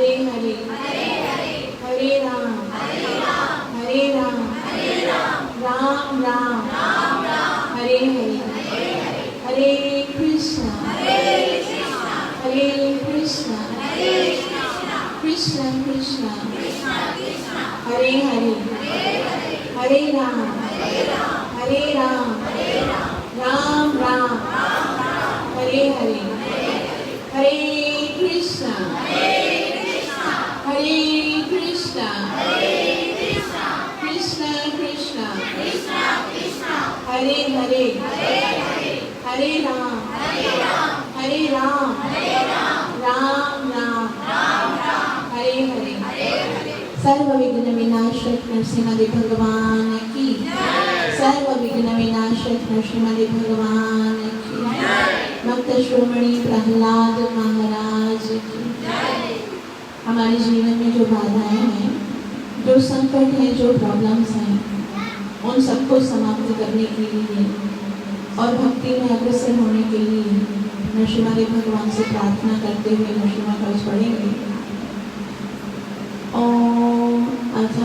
हरे हरे हरे राम हरे राम राम राम हरे हरे हरे कृष्णा कृष्ण कृष्ण हरे हरे हरे राम राम राम हरे हरे हरे कृष्णा कृष्ण कृष्ण हरे हरे हरे राम राम राम हरे हरे सर्व विघ्न विनाशक नरसिंहदेव भगवान की सर्व विघ्न विनाशक नरसिंहदेव भगवान की भक्त श्रोमणी प्रहलाद महाराज की। हमारे जीवन में जो बाधाएं हैं, जो संकट है, जो प्रॉब्लम्स हैं, उन सबको समाप्त करने के लिए और भक्ति में अग्रसर होने के लिए नरसिंहदेव भगवान से प्रार्थना करते हुए नरसिंह कवच पढ़ेंगे। ओम अथ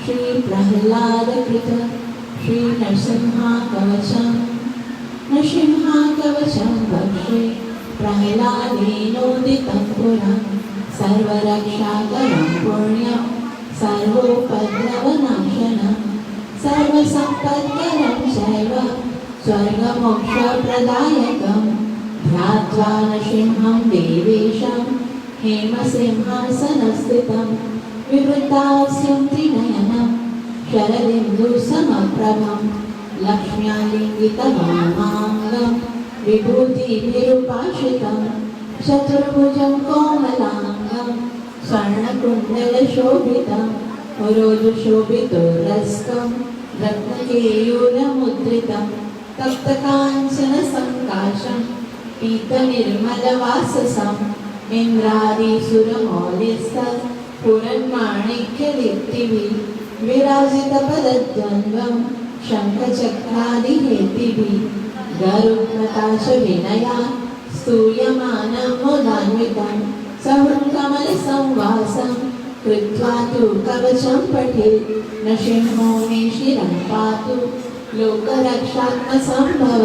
श्री प्रहलाद कृत श्री नरसिंहा कवचम वक्षे प्रहलादेनोदितं पुरं सर्वरक्षाकरं पुण्यं सर्वोपद्रवनाशनं सर्वसम्पत्करं चैव स्वर्गमोक्षप्रदायकं ध्यात्वा नृसिंहं देवेशं हेमसिंहासनस्थितं विवृतास्यं त्रिनयनं शरदिन्दुसमप्रभं लक्ष्म्यालिङ्गितवामाङ्गं विभूतिभिरुपाश्रितं चतुर्भुजं कोमलाङ्गं स्वर्णकुण्डलशोभितं पुरोजुशोभितोरस्कं रत्नकेयूरमुद्रितं तप्तकाञ्चनसङ्काशं पीतनिर्मलवाससम् इन्द्रादिसुरमौलिस्तत् पुरन्माणिक्यदीप्तिभिः विराजितपदद्वन्द्वं शङ्खचक्रादिहेतिभिः गरुत्मता च विनया स्तूयमानं मुदान्वितं सहृत्कमलसंवासं कृत्वा तु कवचं पठेत् नृसिंहो मे शिरं पातु लोकरक्षात्मसम्भव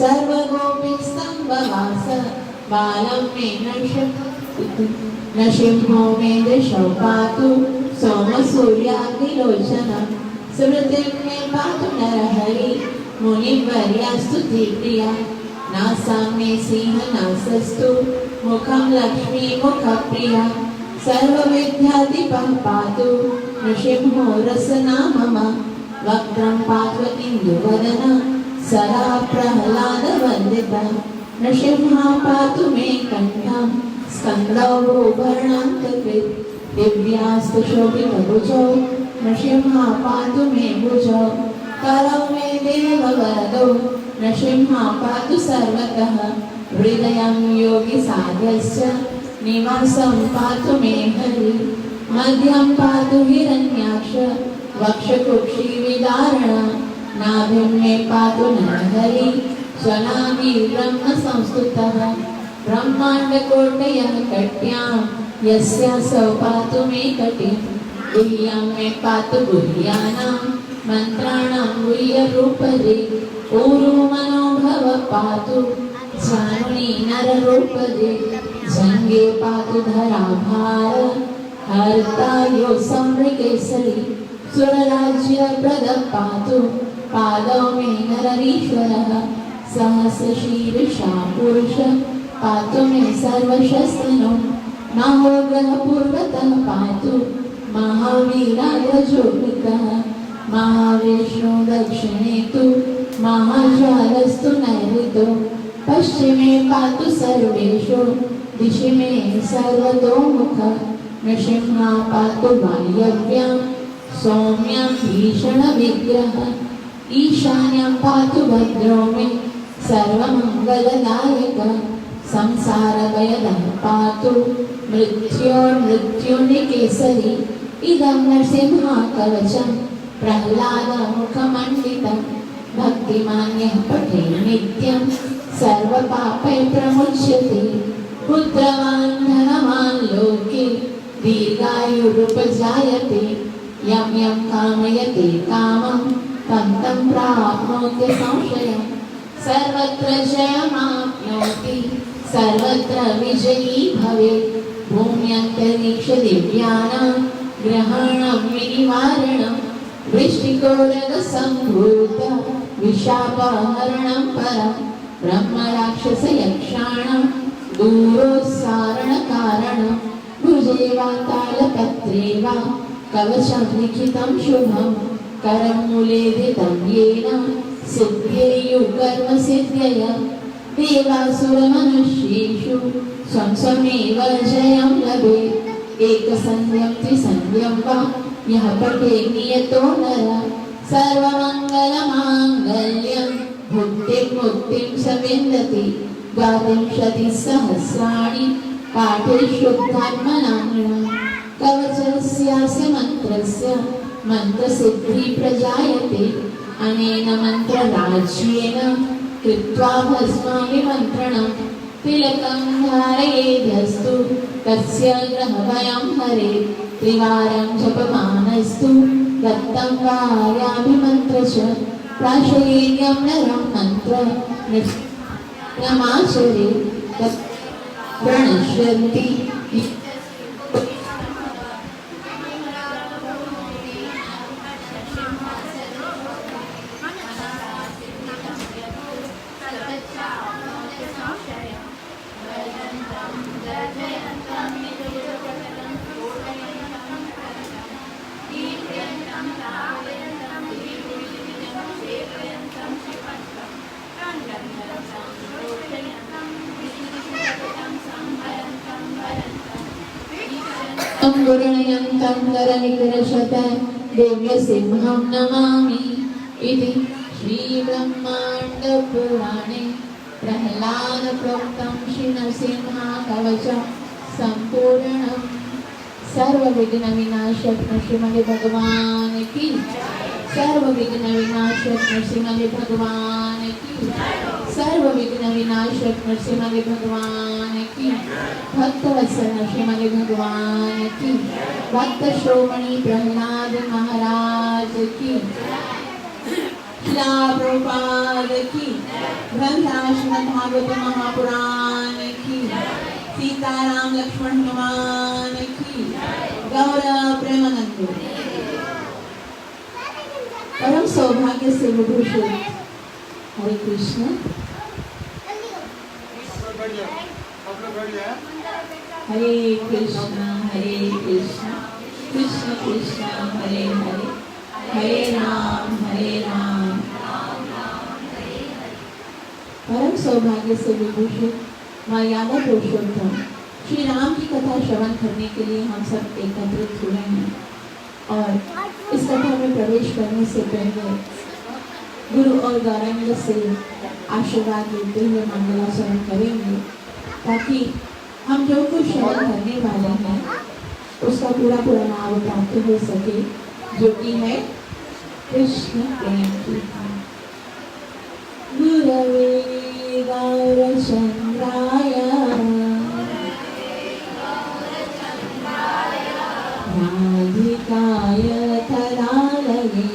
सर्वगोपीस्तम्भवास बालं मे नृसिंहो मे दृशौ पातु सोमसूर्याग्निलोचनं स्मृतिं मे पातु नरहरि मुनिवर्यास्तु प्रिया नासां मे सिंहनासस्तु मुखं लक्ष्मी मुखप्रिया सर्वविद्याधिपं पातु नृसिंहो रसना मम वक्त्रं पातु इन्दुवदनं सदा प्रह्लादवन्दितं नृसिंहः पातु मे कण्ठं स्कन्दौ भूभर्णान्तकृत् दिव्यास्तशोभितभुजौ नृसिंहः पातु मे भुजौ करौ मे देववरदौ नृसिंहः पातु सर्वतः हृदयं योगिसाध्यस्य निवासं पातु मे हरि मध्यं पातु हिरण्याक्ष वक्षकुक्षिविदारण नाभिं मे पातु नरहरि स्वनाभि ब्रह्मसंस्तुतः ब्रह्माण्डकोटयः कट्यां यस्यासौ पातु मे कटिं गुह्यं मे पातु गुह्यानां मन्त्राणां गुह्यरूपदे ऊरुमनोभव पातु स्वामिनी नररूपदे जङ्गे पातु धराभार हर्ता यो सम्मृगेसरी सुरराज्यप्रदः पातु पादौ मे नररीश्वरः सहस्रशीर्षा पुरुष पातु मे सर्वशस्त्रनो महोग्रहपूर्वतः पातु महावीराग्रजोभितः महाविष्णु दक्षिणे तु महाज्वालस्तु नैऋतो पश्चिमे पातु सर्वेषु दिशि मे सर्वतोमुख नृसिंहः पातु वायव्यां सौम्यं भीषणविग्रह ईशान्यं पातु भद्रो मे सर्वमङ्गलदायक संसारभयदः पातु मृत्योर्मृत्युनिकेसरी इदं नरसिंहः कवचं प्रह्लादमुखमण्डितं भक्तिमान्यः पठे नित्यं सर्वपापैः प्रमुच्यते पुत्रवान् धनवान् लोके दीर्घायुरुपजायते यं यं कामयते कामं तं तं प्राप्नोति संशयम् सर्वत्र जयमाप्नोति सर्वत्र विजयी भवेत् भूम्यन्तरिक्ष दिव्यानां ग्रहाणां विनिवारणं वृष्टिकोरगसम्भूत विशापहरणं परं ब्रह्मराक्षसयक्षाणां दूरोत्सारणकारणं भुजे वा तालपत्रे वा कवचं लिखितं शुभं करं मूलेदितं येन सिद्ध्येयुः देवासुरमनुष्येषु स्वं स्वमेव जयं लभेत् एकसन्ध्यं त्रिसन्ध्यं वा यः पठेत् नियतो नरः सर्वमङ्गलमाङ्गल्यं भुक्तिं मुक्तिं स विन्दति 20 सहस्राणि पाठे शुद्धात्मनाम्नः कवचस्यास्य मन्त्रस्य मन्त्रसिद्धिः प्रजायते अनेन मन्त्रराज्येन कृत्वा भस्माभिमन्त्रणं तिलकं धारयेद्यस्तु तस्य ग्रहभयं हरेत् त्रिवारं जपमानस्तु दत्तं वार्याभिमन्त्र च प्राशयेयं नरं मन्त्र नमाचरेत् तत् प्रणश्यन्ति गुरुणयन्तं करनिकरशत दिव्यसिंहं नमामि इति श्रीब्रह्माण्डपुराणे प्रह्लादप्रोक्तं श्रीनरसिंहकवचं सम्पूर्णम् सर्वविघ्नविनाशक नृसिंह भगवान की सर्वविघ्नविनाशक नृसिंह भगवान की सर्वविघ्नविनाशक नृसिंह भगवान की भक्तवत्सल नृसिंह भगवान की भक्त श्रोमणी प्रहलाद महाराज की प्रभुपाद की ग्रंथराज भागवत महापुराण की सीताराम लक्ष्मण हनुमान की गौरव प्रेमानंद परम सौभाग्य से विभूषित हरे कृष्ण हरे कृष्ण कृष्ण कृष्ण हरे हरे हरे राम परम सौभाग्य से विभूषित मर्यादा पुरुषोत्तम श्री राम की कथा श्रवण करने के लिए हम सब एकत्रित हुए हैं और इस कथा में प्रवेश करने से पहले गुरु और गौरांग से आशीर्वाद लेते हुए मंगलाचरण करेंगे ताकि हम जो कुछ श्रवण करने वाले हैं उसका पूरा लाभ प्राप्त हो सके जो कि है कृष्ण प्रेम की गुरवे गौरचंद्राय राधिकाय तदालये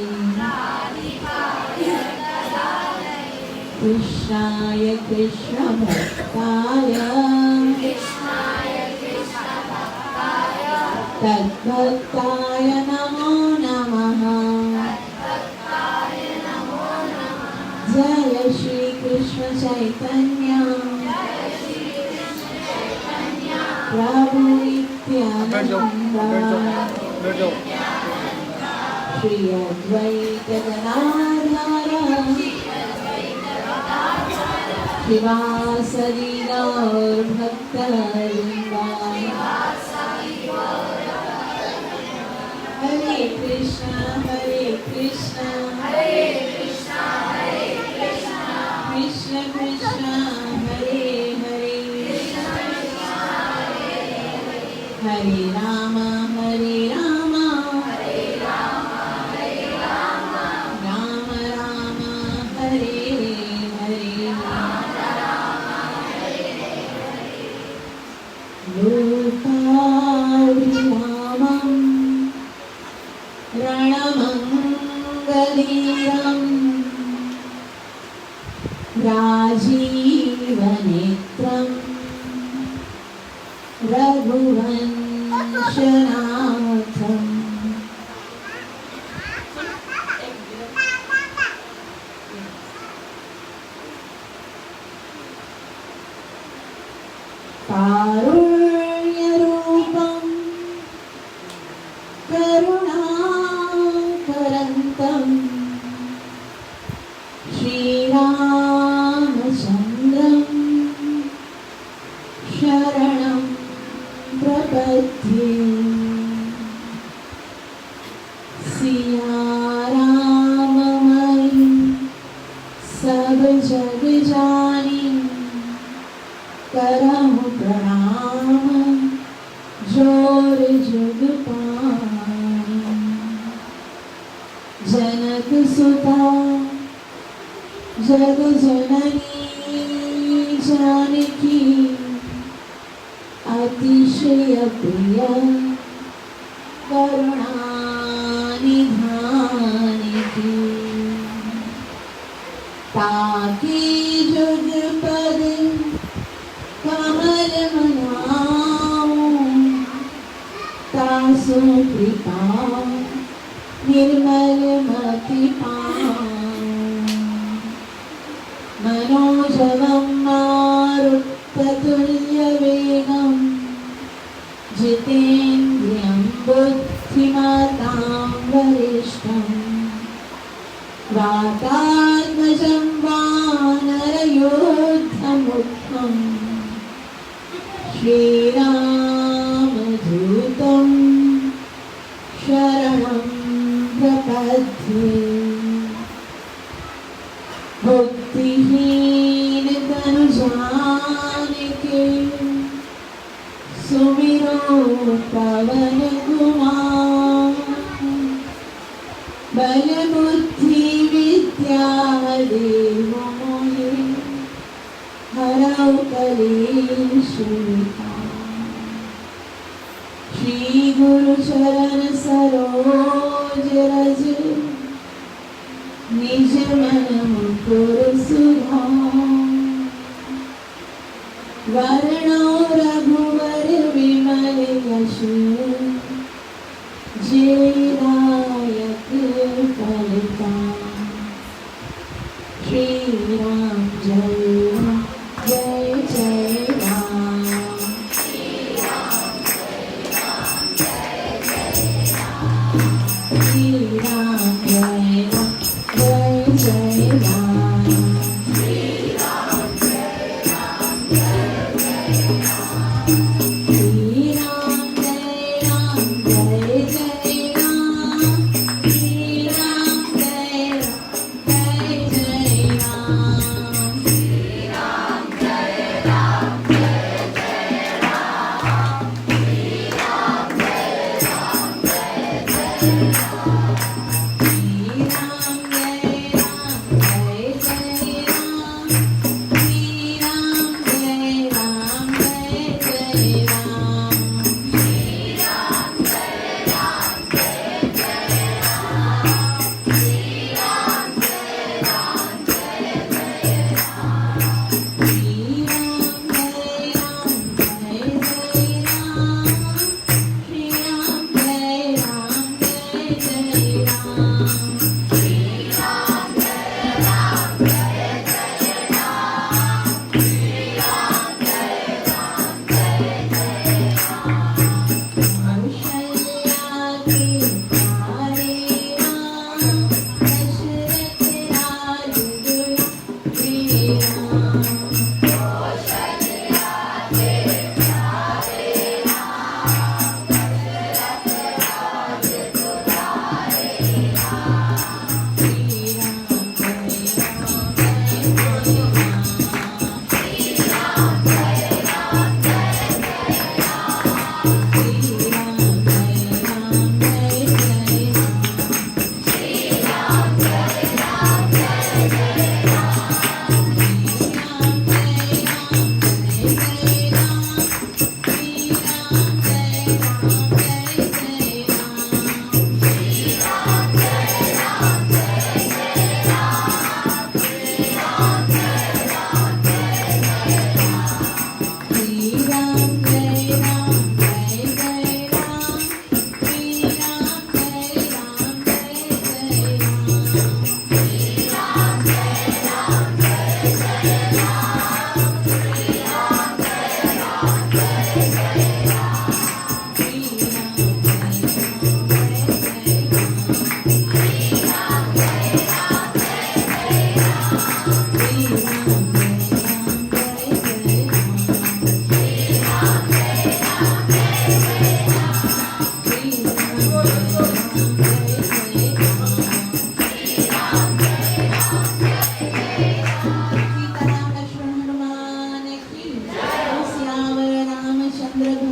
कृष्णाय कृष्ण भक्ताय तद्भक्ताय नमो नमः जय श्री कृष्ण चैतन्य प्रभु नित्यानंद श्री अद्वैत गदाधर शिवासदि गौर भक्तवृंद हरे कृष्ण कृष्ण कृष्ण हरे हरे हरे राम राम राम हरे हरे लोका रघुवंशनाथम् कारुण्यरूपं करुणाकरन्तम् श्रीरामचन्द्रं शरणं प्रपद्ये। सिया राममयि सब जग जानी, करहु प्रणाम जोर जुग पानी। जनक सुता जग जननी जानकी, अतिशय प्रिय करुणा निधानिकी। ताकी जुग पद कमल मनाऊं, तासु कृपा निर्मल मति पाऊं। मनोजवं मारुततुल्यवेगं, जितेन्द्रियं बुद्धिमतां वरिष्ठम्। वातात्मजं वानरयोद्धमुख्यम्, श्रीरामदूतं शरणं प्रपद्ये। भक्तिहीन तनु जानिके, सुमिरो पवन कुमार। बल बुद्धि विद्या देहु मोहि, हरौ कलेश विकार। श्री गुरु चरण सरोज रज, निज मन मुकुर सुधार। वरणो रघुवर विमल यश, जेदायक फलदान। श्री राम जय राम जय जय राम। श्री राम जय राम जय जय राम। श्री राम जय राम जय जय राम। श्री राम जय राम जय जय राम। श्री राम जय राम जय जय राम। श्री राम जय राम जय जय राम। श्री राम जय राम जय जय राम। श्री राम जय राम जय जय राम। श्री राम जय राम जय जय राम। श्री राम जय राम जय जय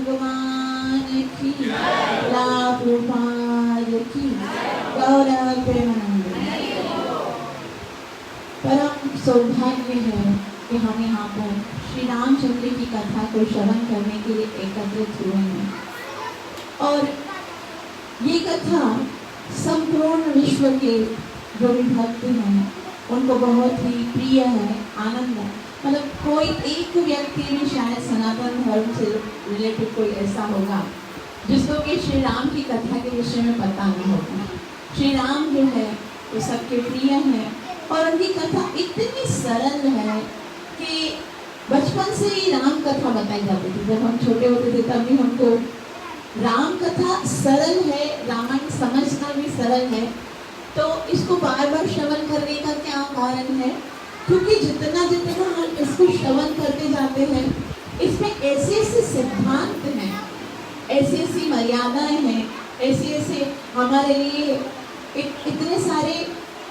भगवान की, लाभ प्रभुपाद की, गौरव प्रेमानंद। परम सौभाग्य है कि हम यहाँ पर श्री रामचंद्र की कथा को श्रवण करने के लिए एकत्रित हुए हैं। और ये कथा संपूर्ण विश्व के जो भी भक्त हैं उनको बहुत ही प्रिय है, आनंद है। मतलब कोई एक व्यक्ति भी शायद सनातन धर्म से रिलेटेड कोई ऐसा होगा जिसको कि श्री राम की कथा के विषय में पता नहीं होगा। श्री राम जो है वो सबके प्रिय है और उनकी कथा इतनी सरल है कि बचपन से ही राम कथा बताई जाती थी। जब हम छोटे होते थे तब भी हमको राम कथा सरल है, रामायण समझना भी सरल है। तो इसको बार बार श्रवण करने का क्या कारण है? क्योंकि जितना जितना हम इसको श्रवण करते जाते हैं इसमें ऐसे ऐसे सिद्धांत हैं, ऐसी ऐसी मर्यादाएं हैं, ऐसे हमारे लिए इतने सारे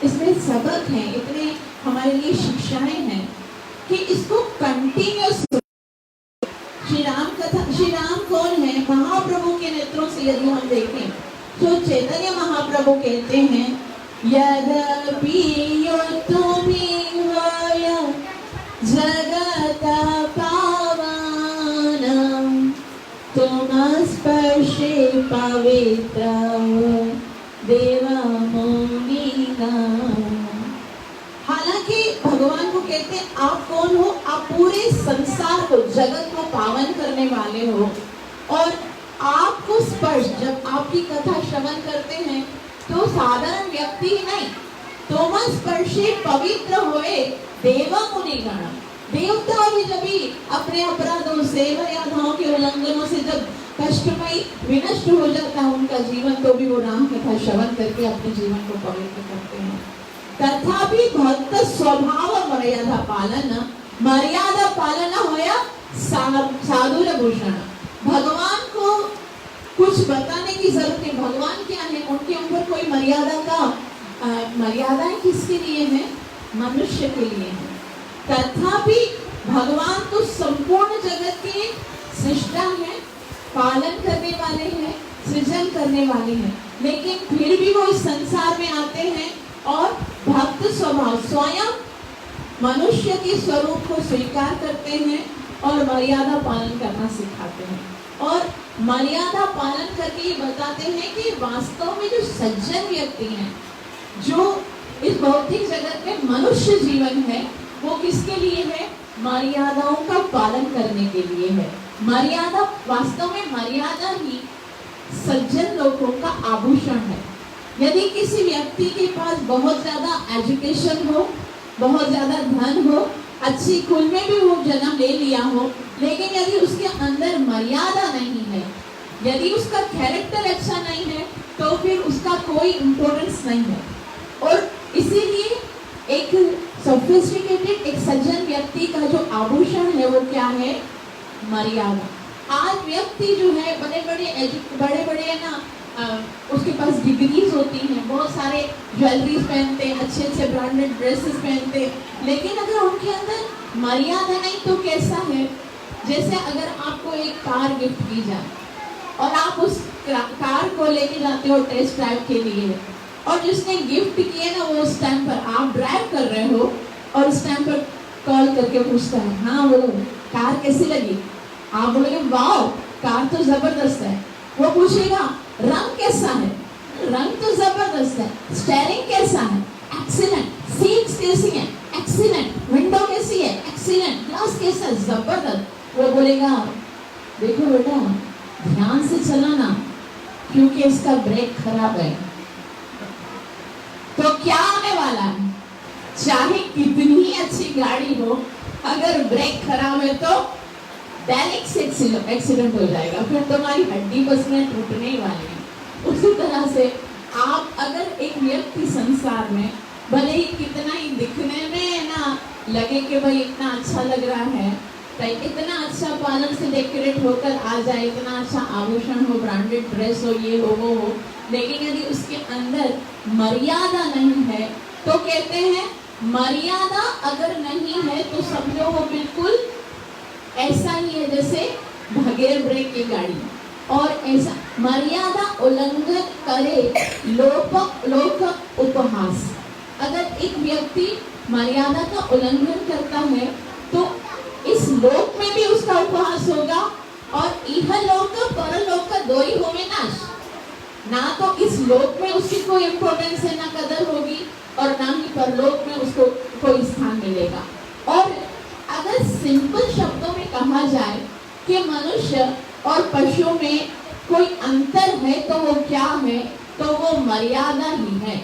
इसमें सबक हैं, इतने हमारे लिए शिक्षाएं हैं कि इसको कंटिन्यूस। श्री राम कथा, श्री राम कौन है? महाप्रभु के नेत्रों से यदि हम देखें तो चैतन्य महाप्रभु कहते हैं यद्यपि जगत पावन तुम स्पर्शे पवित्र देव मुनिगण। हालांकि भगवान को कहते हैं आप कौन हो? आप पूरे संसार को, जगत को पावन करने वाले हो। और आपको स्पर्श, जब आपकी कथा श्रवण करते हैं तो साधारण व्यक्ति ही नहीं, तुम स्पर्शे पवित्र होए देव मुनिगण। देवता भी जब भी अपने अपराधों से, मर्यादाओं के उल्लंघनों से जब कष्टमय विनष्ट हो जाता है उनका जीवन, तो भी वो राम कथा श्रवण करके अपने जीवन को पवित्र करते हैं। तथापि भक्त स्वभाव मर्यादा पालन, मर्यादा पालन होया साधुर भूषण। भगवान को कुछ बताने की जरूरत नहीं। भगवान क्या है? उनके ऊपर कोई मर्यादा का मर्यादाएं किसके लिए है? मनुष्य के लिए है। तथापि भगवान तो संपूर्ण जगत के सृष्टा है, पालन करने वाले हैं, सृजन करने वाले हैं, लेकिन फिर भी वो इस संसार में आते हैं और भक्त स्वभाव स्वयं मनुष्य के स्वरूप को स्वीकार करते हैं और मर्यादा पालन करना सिखाते हैं। और मर्यादा पालन करके ये बताते हैं कि वास्तव में जो सज्जन व्यक्ति हैं, जो इस भौतिक जगत में मनुष्य जीवन है, वो किसके लिए है? मर्यादाओं का पालन करने के लिए है। मर्यादा, वास्तव में मर्यादा ही सज्जन लोगों का आभूषण है। यदि किसी व्यक्ति के पास बहुत ज्यादा एजुकेशन हो, बहुत ज्यादा धन हो, अच्छी कुल में भी वो जन्म ले लिया हो, लेकिन यदि उसके अंदर मर्यादा नहीं है, यदि उसका कैरेक्टर अच्छा नहीं है, तो फिर उसका कोई इम्पोर्टेंस नहीं है। और इसीलिए एक सोफिस्टिकेटेड, एक सज्जन व्यक्ति का जो आभूषण है वो क्या है? मर्यादा। आज व्यक्ति जो है बड़े बड़े ना उसके पास डिग्रीज होती हैं, बहुत सारे ज्वेलरीज पहनते हैं, अच्छे अच्छे ब्रांडेड ड्रेसेस पहनते हैं, लेकिन अगर उनके अंदर मर्यादा नहीं तो कैसा है? जैसे अगर आपको एक कार गिफ्ट की जाए और आप उस कार को लेके जाते हो टेस्ट ड्राइव के लिए, और जिसने गिफ्ट किया ना वो उस टाइम पर आप ड्राइव कर रहे हो और उस टाइम पर कॉल करके पूछता है, हाँ बोलो कार कैसी लगी? आप बोलोगे वाह कार तो जबरदस्त है। वो पूछेगा रंग कैसा है? रंग तो जबरदस्त है। स्टीयरिंग कैसा है? एक्सीलेंट। सीट्स कैसी हैं? एक्सीलेंट। विंडो कैसी है? एक्सीलेंट। ग्लास कैसा है? जबरदस्त। वो बोलेगा देखो बेटा ध्यान से चलाना क्योंकि इसका ब्रेक खराब है। तो क्या होने वाला है? चाहे कितनी ही अच्छी गाड़ी हो, अगर ब्रेक खराब है तो डायरेक्ट एक्सीडेंट हो जाएगा, फिर तुम्हारी हड्डी बसने टूटने ही वाली है। उसी तरह से आप अगर एक व्यक्ति संसार में भले ही कितना ही दिखने में ना लगे कि भाई इतना अच्छा लग रहा है, इतना अच्छा पार्लर से डेकोरेट होकर आ जाए, इतना अच्छा आभूषण हो, ब्रांडेड ड्रेस हो, ये हो वो हो, लेकिन यदि उसके अंदर मर्यादा नहीं है तो कहते हैं मर्यादा अगर नहीं है तो समझो वो बिल्कुल ऐसा ही है जैसे बगैर ब्रेक की गाड़ी, और ऐसा मर्यादा उल्लंघन करे लोक उपहास। अगर एक व्यक्ति मर्यादा का उल्लंघन करता है तो इस लोक में भी उसका उपहास होगा, और इहलोक परलोक का दो ही होवे नाश। ना तो इस लोक में उसकी कोई इम्पोर्टेंस है, ना कदर होगी, और ना ही परलोक में उसको कोई स्थान मिलेगा। और अगर सिंपल शब्दों में कहा जाए कि मनुष्य और पशुओं में कोई अंतर है तो वो क्या है, तो वो मर्यादा ही है।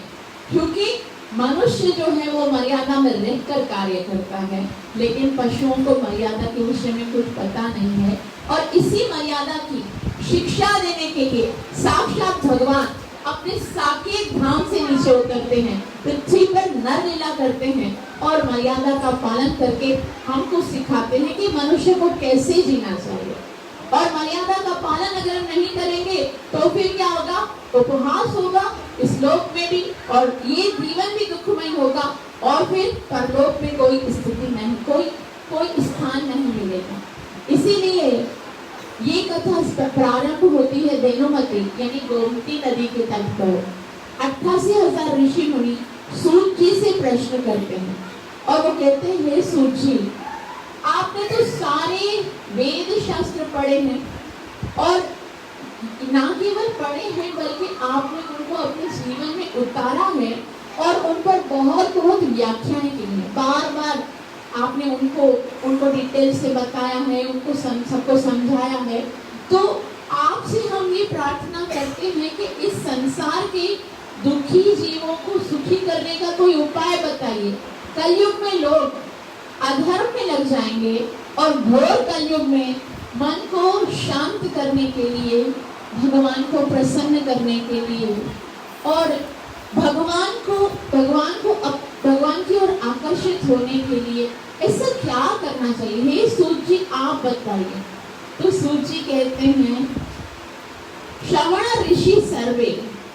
क्योंकि मनुष्य जो है वो मर्यादा में रहकर कार्य करता है, लेकिन पशुओं को मर्यादा के विषय में कुछ पता नहीं है। और इसी मर्यादा की शिक्षा देने के लिए साक्षात भगवान अपने साकेत धाम से नीचे उतरते हैं, पृथ्वी पर नर लीला करते हैं, और मर्यादा का पालन करके हमको सिखाते हैं कि मनुष्य को कैसे जीना चाहिए। और मर्यादा का पालन अगर हम नहीं करेंगे तो फिर क्या होगा? उपहास होगा इस लोक में भी, और ये जीवन भी दुखमय होगा, और फिर परलोक में कोई स्थिति नहीं, कोई स्थान नहीं मिलेगा। इसीलिए ये कथा प्रारंभ होती है देनुमती यानी गोमती नदी के तट पर। 88,000 ऋषि मुनि सूत जी से प्रश्न करते हैं, और वो कहते हैं, हे सूत जी, आपने तो सारे वेद शास्त्र पढ़े हैं, और ना केवल पढ़े हैं बल्कि आपने उनको अपने जीवन में उतारा है, और उन पर बहुत व्याख्याएं की हैं। बार बार आपने उनको डिटेल से बताया है, उनको सबको समझाया है। तो आपसे हम ये प्रार्थना करते हैं कि इस संसार के दुखी जीवों को सुखी करने का कोई उपाय बताइए। कलयुग में लोग अधर्म में लग जाएंगे, और घोर कलयुग में मन को शांत करने के लिए, भगवान को प्रसन्न करने के लिए, और भगवान की ओर आकर्षित होने के लिए ऐसा क्या करना चाहिए? हे सूत जी, आप बताइए। तो सूत जी कहते हैं, श्रवण ऋषि सर्वे,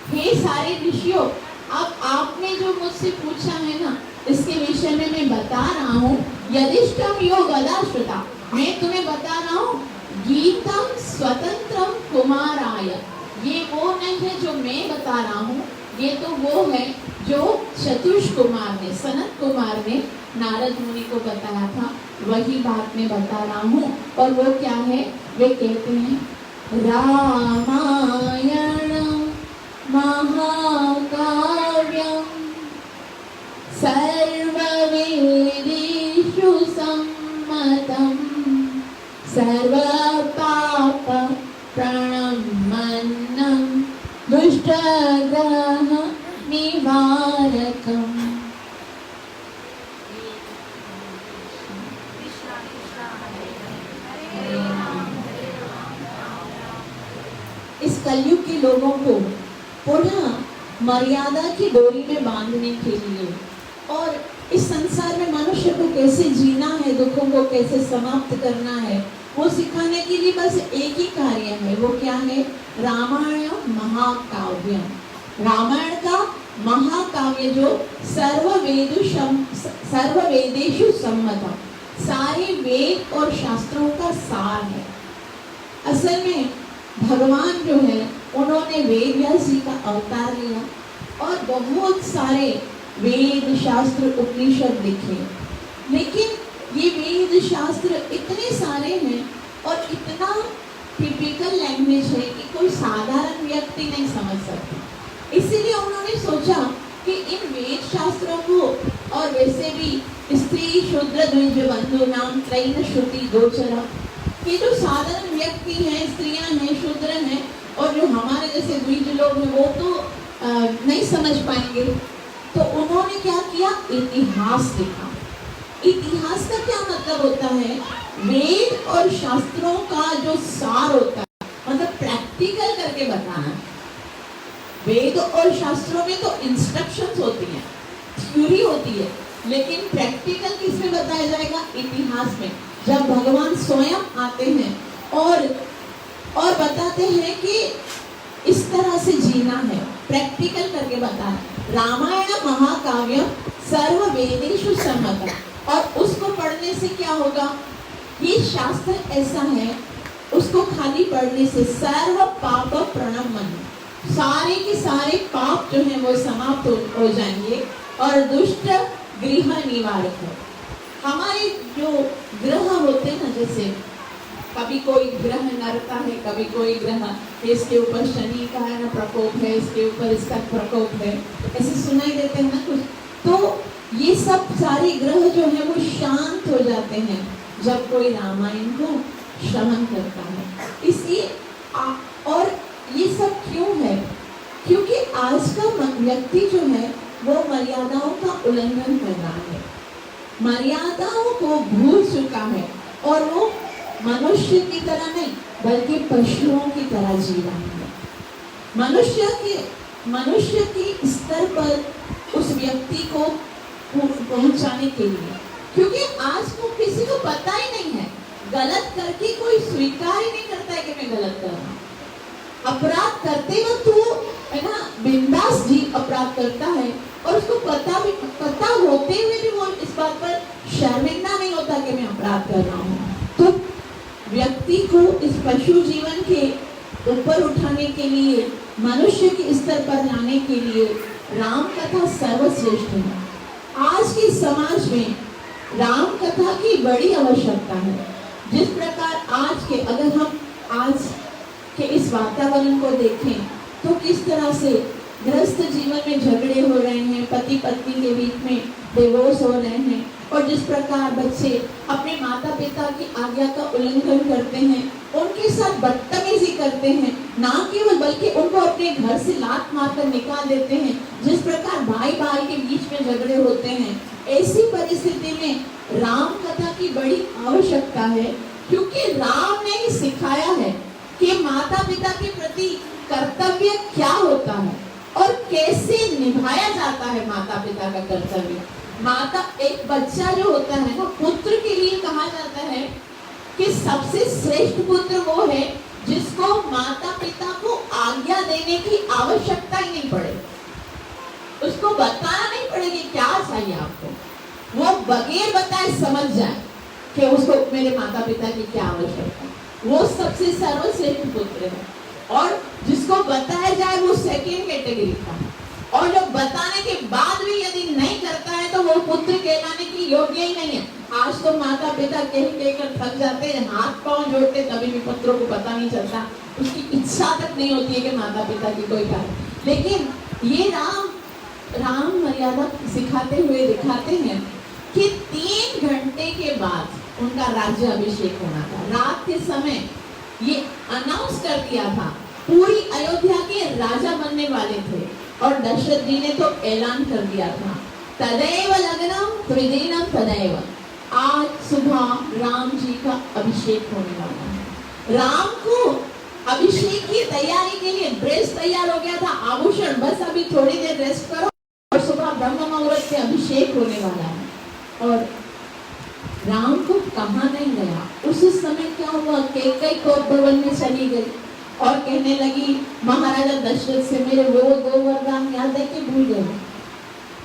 हे सारे ऋषियों, अब आपने जो मुझसे पूछा है ना, इसके विषय में मैं बता रहा हूँ। यदिष्टम योग अदाश्रुता, मैं तुम्हें बता रहा हूँ गीतम स्वतंत्रम कुमाराय। ये वो नहीं है जो मैं बता रहा हूँ, ये तो वो है जो चतुष कुमार ने, सनत कुमार ने नारद मुनि को बताया था, वही बात मैं बता रहा हूँ। और वो क्या है? वे कहते हैं, रामायण महाकाव्यम सर्ववेदेषु सम्मतम् सर्वपाप प्रणमन्नं दुष्टग्रह निवारकम्। इस कलयुग के लोगों को पुनः मर्यादा की डोरी में बांधने के लिए, और इस संसार में मनुष्य को कैसे जीना है, दुखों को कैसे समाप्त करना है, वो सिखाने के लिए बस एक ही कार्य है। वो क्या है? रामायण महाकाव्य। रामायण का महाकाव्य जो सर्ववेदेषु सम्मतम्, सारे वेद और शास्त्रों का सार है। असल में भगवान जो है उन्होंने वेद व्यास जी का अवतार लिया, और बहुत सारे वेद शास्त्र उपनिषद लिखे, लेकिन ये वेद शास्त्र इतने सारे हैं और इतना टिपिकल लैंग्वेज है कि कोई साधारण व्यक्ति नहीं समझ सकता। इसीलिए उन्होंने सोचा कि इन वेद शास्त्रों को, और वैसे भी स्त्री शूद्र द्विज बंधु नाम त्रैन श्रुति गोचरा, ये जो साधारण व्यक्ति हैं, स्त्रियां हैं, शूद्र हैं, और जो हमारे जैसे द्विज लोग हैं, वो तो नहीं समझ पाएंगे। तो उन्होंने क्या किया? इतिहास लिखा। इतिहास का क्या मतलब होता है? वेद और शास्त्रों का जो सार होता है, मतलब प्रैक्टिकल करके बताना। वेद और शास्त्रों में तो इंस्ट्रक्शंस होती हैं, थ्योरी होती है, लेकिन प्रैक्टिकल किसमें बताया जाएगा? इतिहास में। जब भगवान स्वयं आते हैं और बताते हैं कि इस तरह से जीना है, प्रैक्टिकल करके बताना। रामायण महाकाव्य सर्ववेदेषु सम्मतम्, और उसको पढ़ने से क्या होगा? ये शास्त्र ऐसा है उसको खाली पढ़ने से सर्व पाप प्रणमन, सारे के सारे पाप जो है वो समाप्त हो जाएंगे। और दुष्ट गृह निवारक है। हमारे जो ग्रह होते हैं ना, जैसे कभी कोई ग्रह नरता है, कभी कोई ग्रह इसके ऊपर शनि का है ना प्रकोप है, इसके ऊपर इसका प्रकोप है, ऐसे सुनाई देते हैं ना कुछ। तो ये सब सारे ग्रह जो है वो शांत हो जाते हैं जब कोई रामायण को श्रवण करता है। इसलिए और ये सब क्यों है? क्योंकि आज का व्यक्ति जो है वो मर्यादाओं का उल्लंघन कर रहा है, मर्यादाओं को भूल चुका है और वो मनुष्य की तरह नहीं बल्कि पशुओं की तरह जी रहा है। मनुष्य के स्तर पर उस व्यक्ति को पहुंचाने के लिए, क्योंकि आज को किसी को पता ही नहीं है, गलत करके कोई स्वीकार ही नहीं करता है कि मैं गलत कर रहा हूँ। अपराध करते वक्त वो है ना बिंदास जी अपराध करता है और उसको पता होते हुए भी वो इस बात पर शर्मिंदा नहीं होता कि मैं अपराध कर रहा हूँ। तो व्यक्ति को इस पशु जीवन के ऊपर उठाने के लिए, मनुष्य के स्तर पर लाने के लिए राम कथा सर्वश्रेष्ठ है। आज के समाज में राम कथा की बड़ी आवश्यकता है। जिस प्रकार अगर हम आज के इस वातावरण को देखें तो किस तरह से गृहस्थ जीवन में झगड़े हो रहे हैं, पति पत्नी के बीच में डिवोर्स हो रहे हैं, और जिस प्रकार बच्चे अपने माता पिता की आज्ञा का उल्लंघन करते हैं, उनके साथ बदतमीजी करते हैं, ना केवल बल्कि उनको अपने घर से लात मारकर निकाल देते हैं, जिस प्रकार भाई भाई के बीच में झगड़े होते हैं, ऐसी परिस्थिति में राम कथा की बड़ी आवश्यकता है। क्योंकि राम ने ही सिखाया है कि माता पिता के प्रति कर्तव्य क्या होता है और कैसे निभाया जाता है माता पिता का कर्तव्य। एक बच्चा जो होता है ना, पुत्र के लिए कहा जाता है कि सबसे श्रेष्ठ पुत्र वो है जिसको माता पिता को आज्ञा देने की आवश्यकता ही नहीं पड़े, उसको बताना नहीं पड़ेगी क्या चाहिए आपको, वो बगैर बताए समझ जाए कि उसको मेरे माता पिता की क्या आवश्यकता है। वो सबसे सर्वश्रेष्ठ पुत्र है। और जिसको बताया जाए वो सेकेंड कैटेगरी का है, और जो बताने के बाद भी यदि नहीं करता है तो वो पुत्र कहलाने की योग्य ही नहीं है। आज तो माता पिता कहकर थक जाते हैं, हाथ पांव जोड़ते, तभी भी पुत्रों को पता नहीं चलता, उसकी इच्छा तक नहीं होती है कि माता पिता की कोई कार्य। लेकिन ये राम मर्यादा सिखाते हुए दिखाते हैं कि 3 घंटे के बाद उनका राज्य अभिषेक होना था। रात के समय ये अनाउंस कर दिया था, पूरी अयोध्या के राजा बनने वाले थे, और दशरथ जी ने तो ऐलान कर दिया था, तदैव लग्नम त्रिदिनम तदैव, आज सुबह राम जी का अभिषेक होने वाला है। राम को अभिषेक की तैयारी के लिए ड्रेस तैयार हो गया था, आभूषण, बस अभी थोड़ी देर रेस्ट करो और सुबह ब्रह्म मुहूर्त से अभिषेक होने वाला है। और राम को कहा नहीं गया। उस समय क्या हुआ, कैकेयी कोप भवन में चली गई और कहने लगी महाराजा दशरथ से, मेरे वो 2 वरदान याद है कि भूल गए।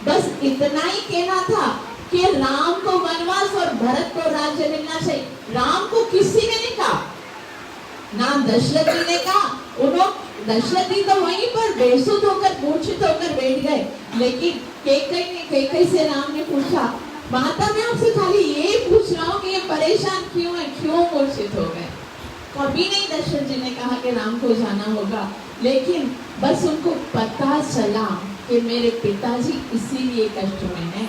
बस इतना ही कहना था कि राम को वनवास और भरत को राज्य मिलना चाहिए। राम को किसी ने नहीं कहा, ना दशरथ जी ने कहा। दशरथ जी तो वहीं पर बेसुध होकर मूर्छित होकर बैठ गए। लेकिन कैकेयी से राम ने पूछा, माता मैं आपसे खाली ये पूछ रहा हूँ कि ये परेशान क्यों है, क्यों मूर्छित हो गए। कभी नहीं दशरथ जी ने कहा कि राम को जाना होगा, लेकिन बस उनको पता चला कि मेरे पिताजी इसीलिए कष्ट में हैं,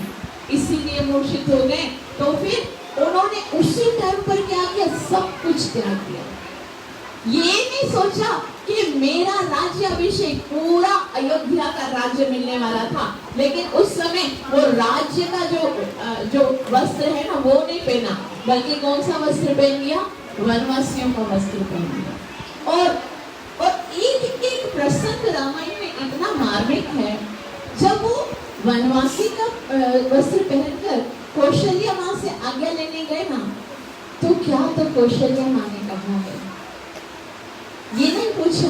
इसीलिए मूर्छित हो गए। तो फिर उन्होंने उसी टाइम पर क्या किया, सब कुछ त्याग दिया। ये नहीं सोचा कि मेरा राज्य अभिषेक, पूरा अयोध्या का राज्य मिलने वाला था, लेकिन उस समय वो राज्य का जो वस्त्र है ना वो नहीं पहना, बल्कि कौन सा वस्त्र पहन लिया, वनवासियों का वस्त्र पहन लिया। और एक एक प्रसंग रामायण में इतना मार्मिक है, जब वो वनवासी का वस्त्र पहनकर कौशल्या माँ से आज्ञा लेने गए ना, तो क्या तो कौशल्या माँ ने कहा है, ये नहीं पूछा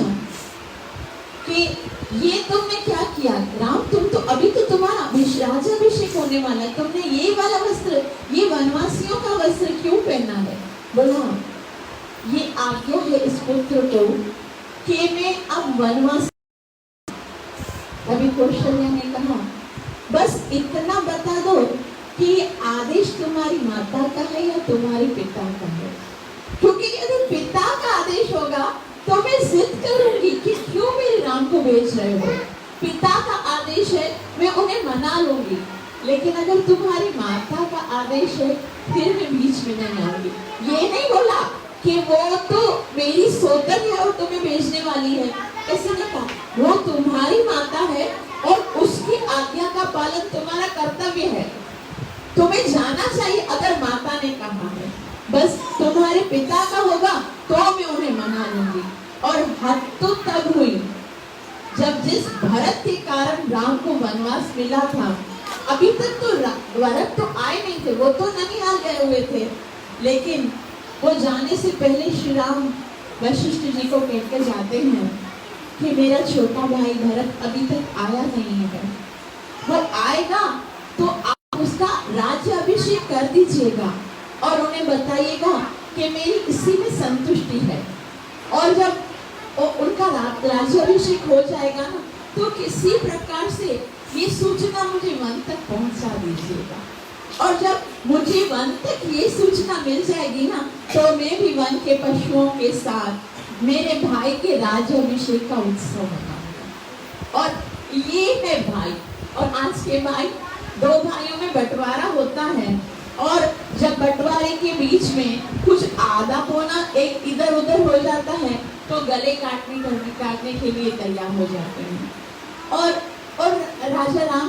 कि ये तुमने क्या किया राम, तुम तो अभी तो तुम्हारा राज्याभिषेक होने वाला है, तुमने ये वाला वस्त्र, ये वनवासियों का वस्त्र क्यों पहना है। बोला ये आज्ञा है इस पुत्र को कि मैं अब वनवास। तभी कौशल्या ने कहा बस इतना बता दो कि आदेश तुम्हारी माता का है या तुम्हारे पिता का है, क्योंकि यदि पिता का आदेश होगा तो मैं जिद करूंगी कि क्यों मेरे राम को भेज रहे हो। पिता का आदेश है, मैं उन्हें मना लूंगी, लेकिन अगर तुम्हारी माता का आदेश है फिर मैं बीच में नहीं आऊंगी। ये नहीं बोला कि वो तो मेरी सोतन है और तुम्हें भेजने वाली है, ऐसे नहीं कहा। वो तुम्हारी माता है और उसकी आज्ञा का पालन तुम्हारा कर्तव्य है, तुम्हें जाना चाहिए अगर माता ने कहा है। बस तुम्हारे पिता का होगा तो मैं उन्हें मना लूंगी। और हद तो तब हुई जब जिस भरत के कारण राम को वनवास मिला था, अभी तक तो भरत तो आए नहीं थे, वो तो ननिहाल गए हुए थे, लेकिन वो जाने से पहले श्री राम वशिष्ठ जी को कहकर जाते हैं कि मेरा छोटा भाई भरत अभी तक आया नहीं है, वो आएगा तो आप उसका राज्य अभिषेक कर दीजिएगा और उन्हें बताइएगा कि मेरी इसी में संतुष्टि है। और जब उनका राज्याभिषेक हो जाएगा ना, तो किसी प्रकार से ये सूचना मुझे वन तक पहुंचा दीजिएगा। और जब मुझे वन तक ये सूचना मिल जाएगी ना, तो मैं भी वन के पशुओं के साथ मेरे भाई के राज्याभिषेक का उत्सव मनाऊंगा। और ये है भाई, और आज के भाई दो भाइयों में बंटवारा होता है, और जब बंटवारे के बीच में कुछ आधा पौना एक इधर उधर हो जाता है तो गले काटने के लिए तैयार हो जाते हैं। और राजा राम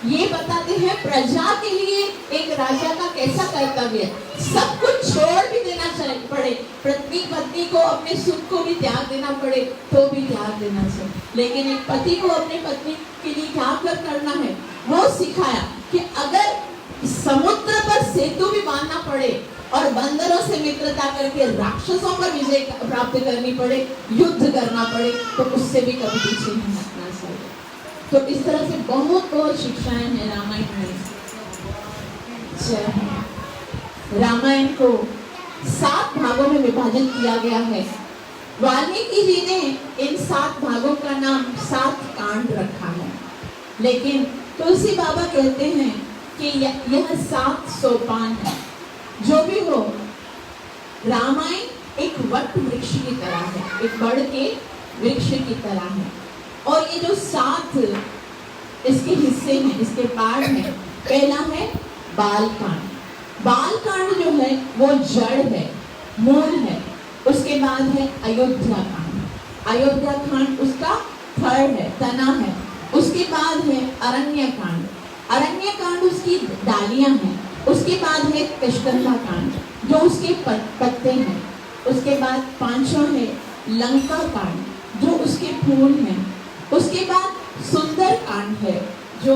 ये बताते हैं प्रजा के लिए एक राजा का कैसा कर्तव्य है, सब कुछ छोड़ भी देना चाहिए पड़े, पत्नी को अपने सुख को भी त्याग देना पड़े तो भी त्याग देना चाहिए, लेकिन एक पति को अपने पत्नी के लिए क्या करना है वो सिखाया कि अगर समुद्र पर सेतु भी बांधना पड़े और बंदरों से मित्रता करके राक्षसों पर विजय प्राप्त करनी पड़े, युद्ध करना पड़े, तो उससे भी कभी पीछे नहीं हटना चाहिए। तो इस तरह से बहुत बहुत शिक्षाएं हैं रामायण में। रामायण को 7 भागों में विभाजन किया गया है। वाल्मीकि जी ने इन 7 भागों का नाम 7 कांड रखा है, लेकिन तुलसी बाबा कहते हैं कि यह 7 सोपान है। जो भी हो, रामायण एक वट वृक्ष की तरह है, एक बड़ के वृक्ष की तरह है। और ये जो 7 इसके हिस्से हैं, इसके पार्ट हैं, पहला है बालकांड। बालकांड जो है वो जड़ है, मूल है। उसके बाद है अयोध्या कांड। अयोध्या कांड उसका फल है, तना है। उसके बाद है अरण्य कांड। अरण्य कांड उसकी डालियां हैं। उसके बाद है कष्कंधा कांड जो उसके पत्ते हैं। उसके बाद 5वां है लंका कांड जो उसके फूल हैं। उसके बाद सुंदर कांड है जो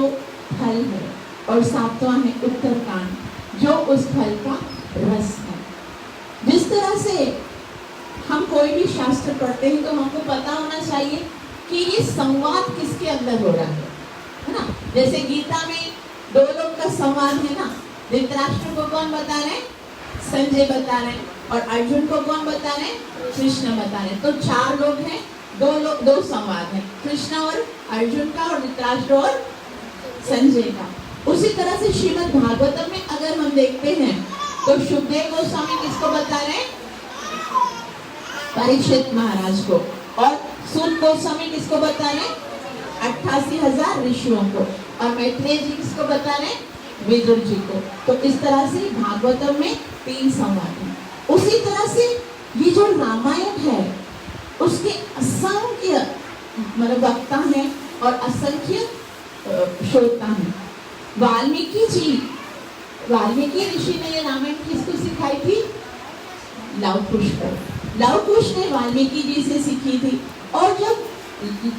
फल है, और 7वां है उत्तर कांड जो उस फल का रस है। जिस तरह से हम कोई भी शास्त्र पढ़ते हैं तो हमको पता होना चाहिए कि ये संवाद किसके अंदर हो रहा है ना। जैसे गीता में 2 लोग का संवाद है ना, धृतराष्ट्र को कौन बता रहे हैं? संजय बता रहे हैं। और अर्जुन को कौन बता रहे हैं? कृष्ण बता रहे हैं। तो 4 लोग हैं, 2 संवाद हैं, कृष्ण और अर्जुन का और धृतराष्ट्र और संजय का। उसी तरह से श्रीमद् भागवतम में अगर हम देखते हैं तो शुकदेव गोस्वामी किसको बता रहे हैं? परीक्षित महाराज को। और सूत गोस्वामी किसको बता रहे हैं? 88,000 ऋषियों को। और मैत्रेय जी किसको बता रहे हैं? विदुर जी को। तो इस तरह से भागवतम में 3 संवाद हैं। उसी तरह से ये जो रामायण है उसके असंख्य मतलब वक्ता हैं और असंख्य श्रोता हैं। वाल्मीकि ऋषि ने ये रामायण किसको सिखाई थी? लव कुश को। लव कुश ने वाल्मीकि जी से सीखी थी। और जब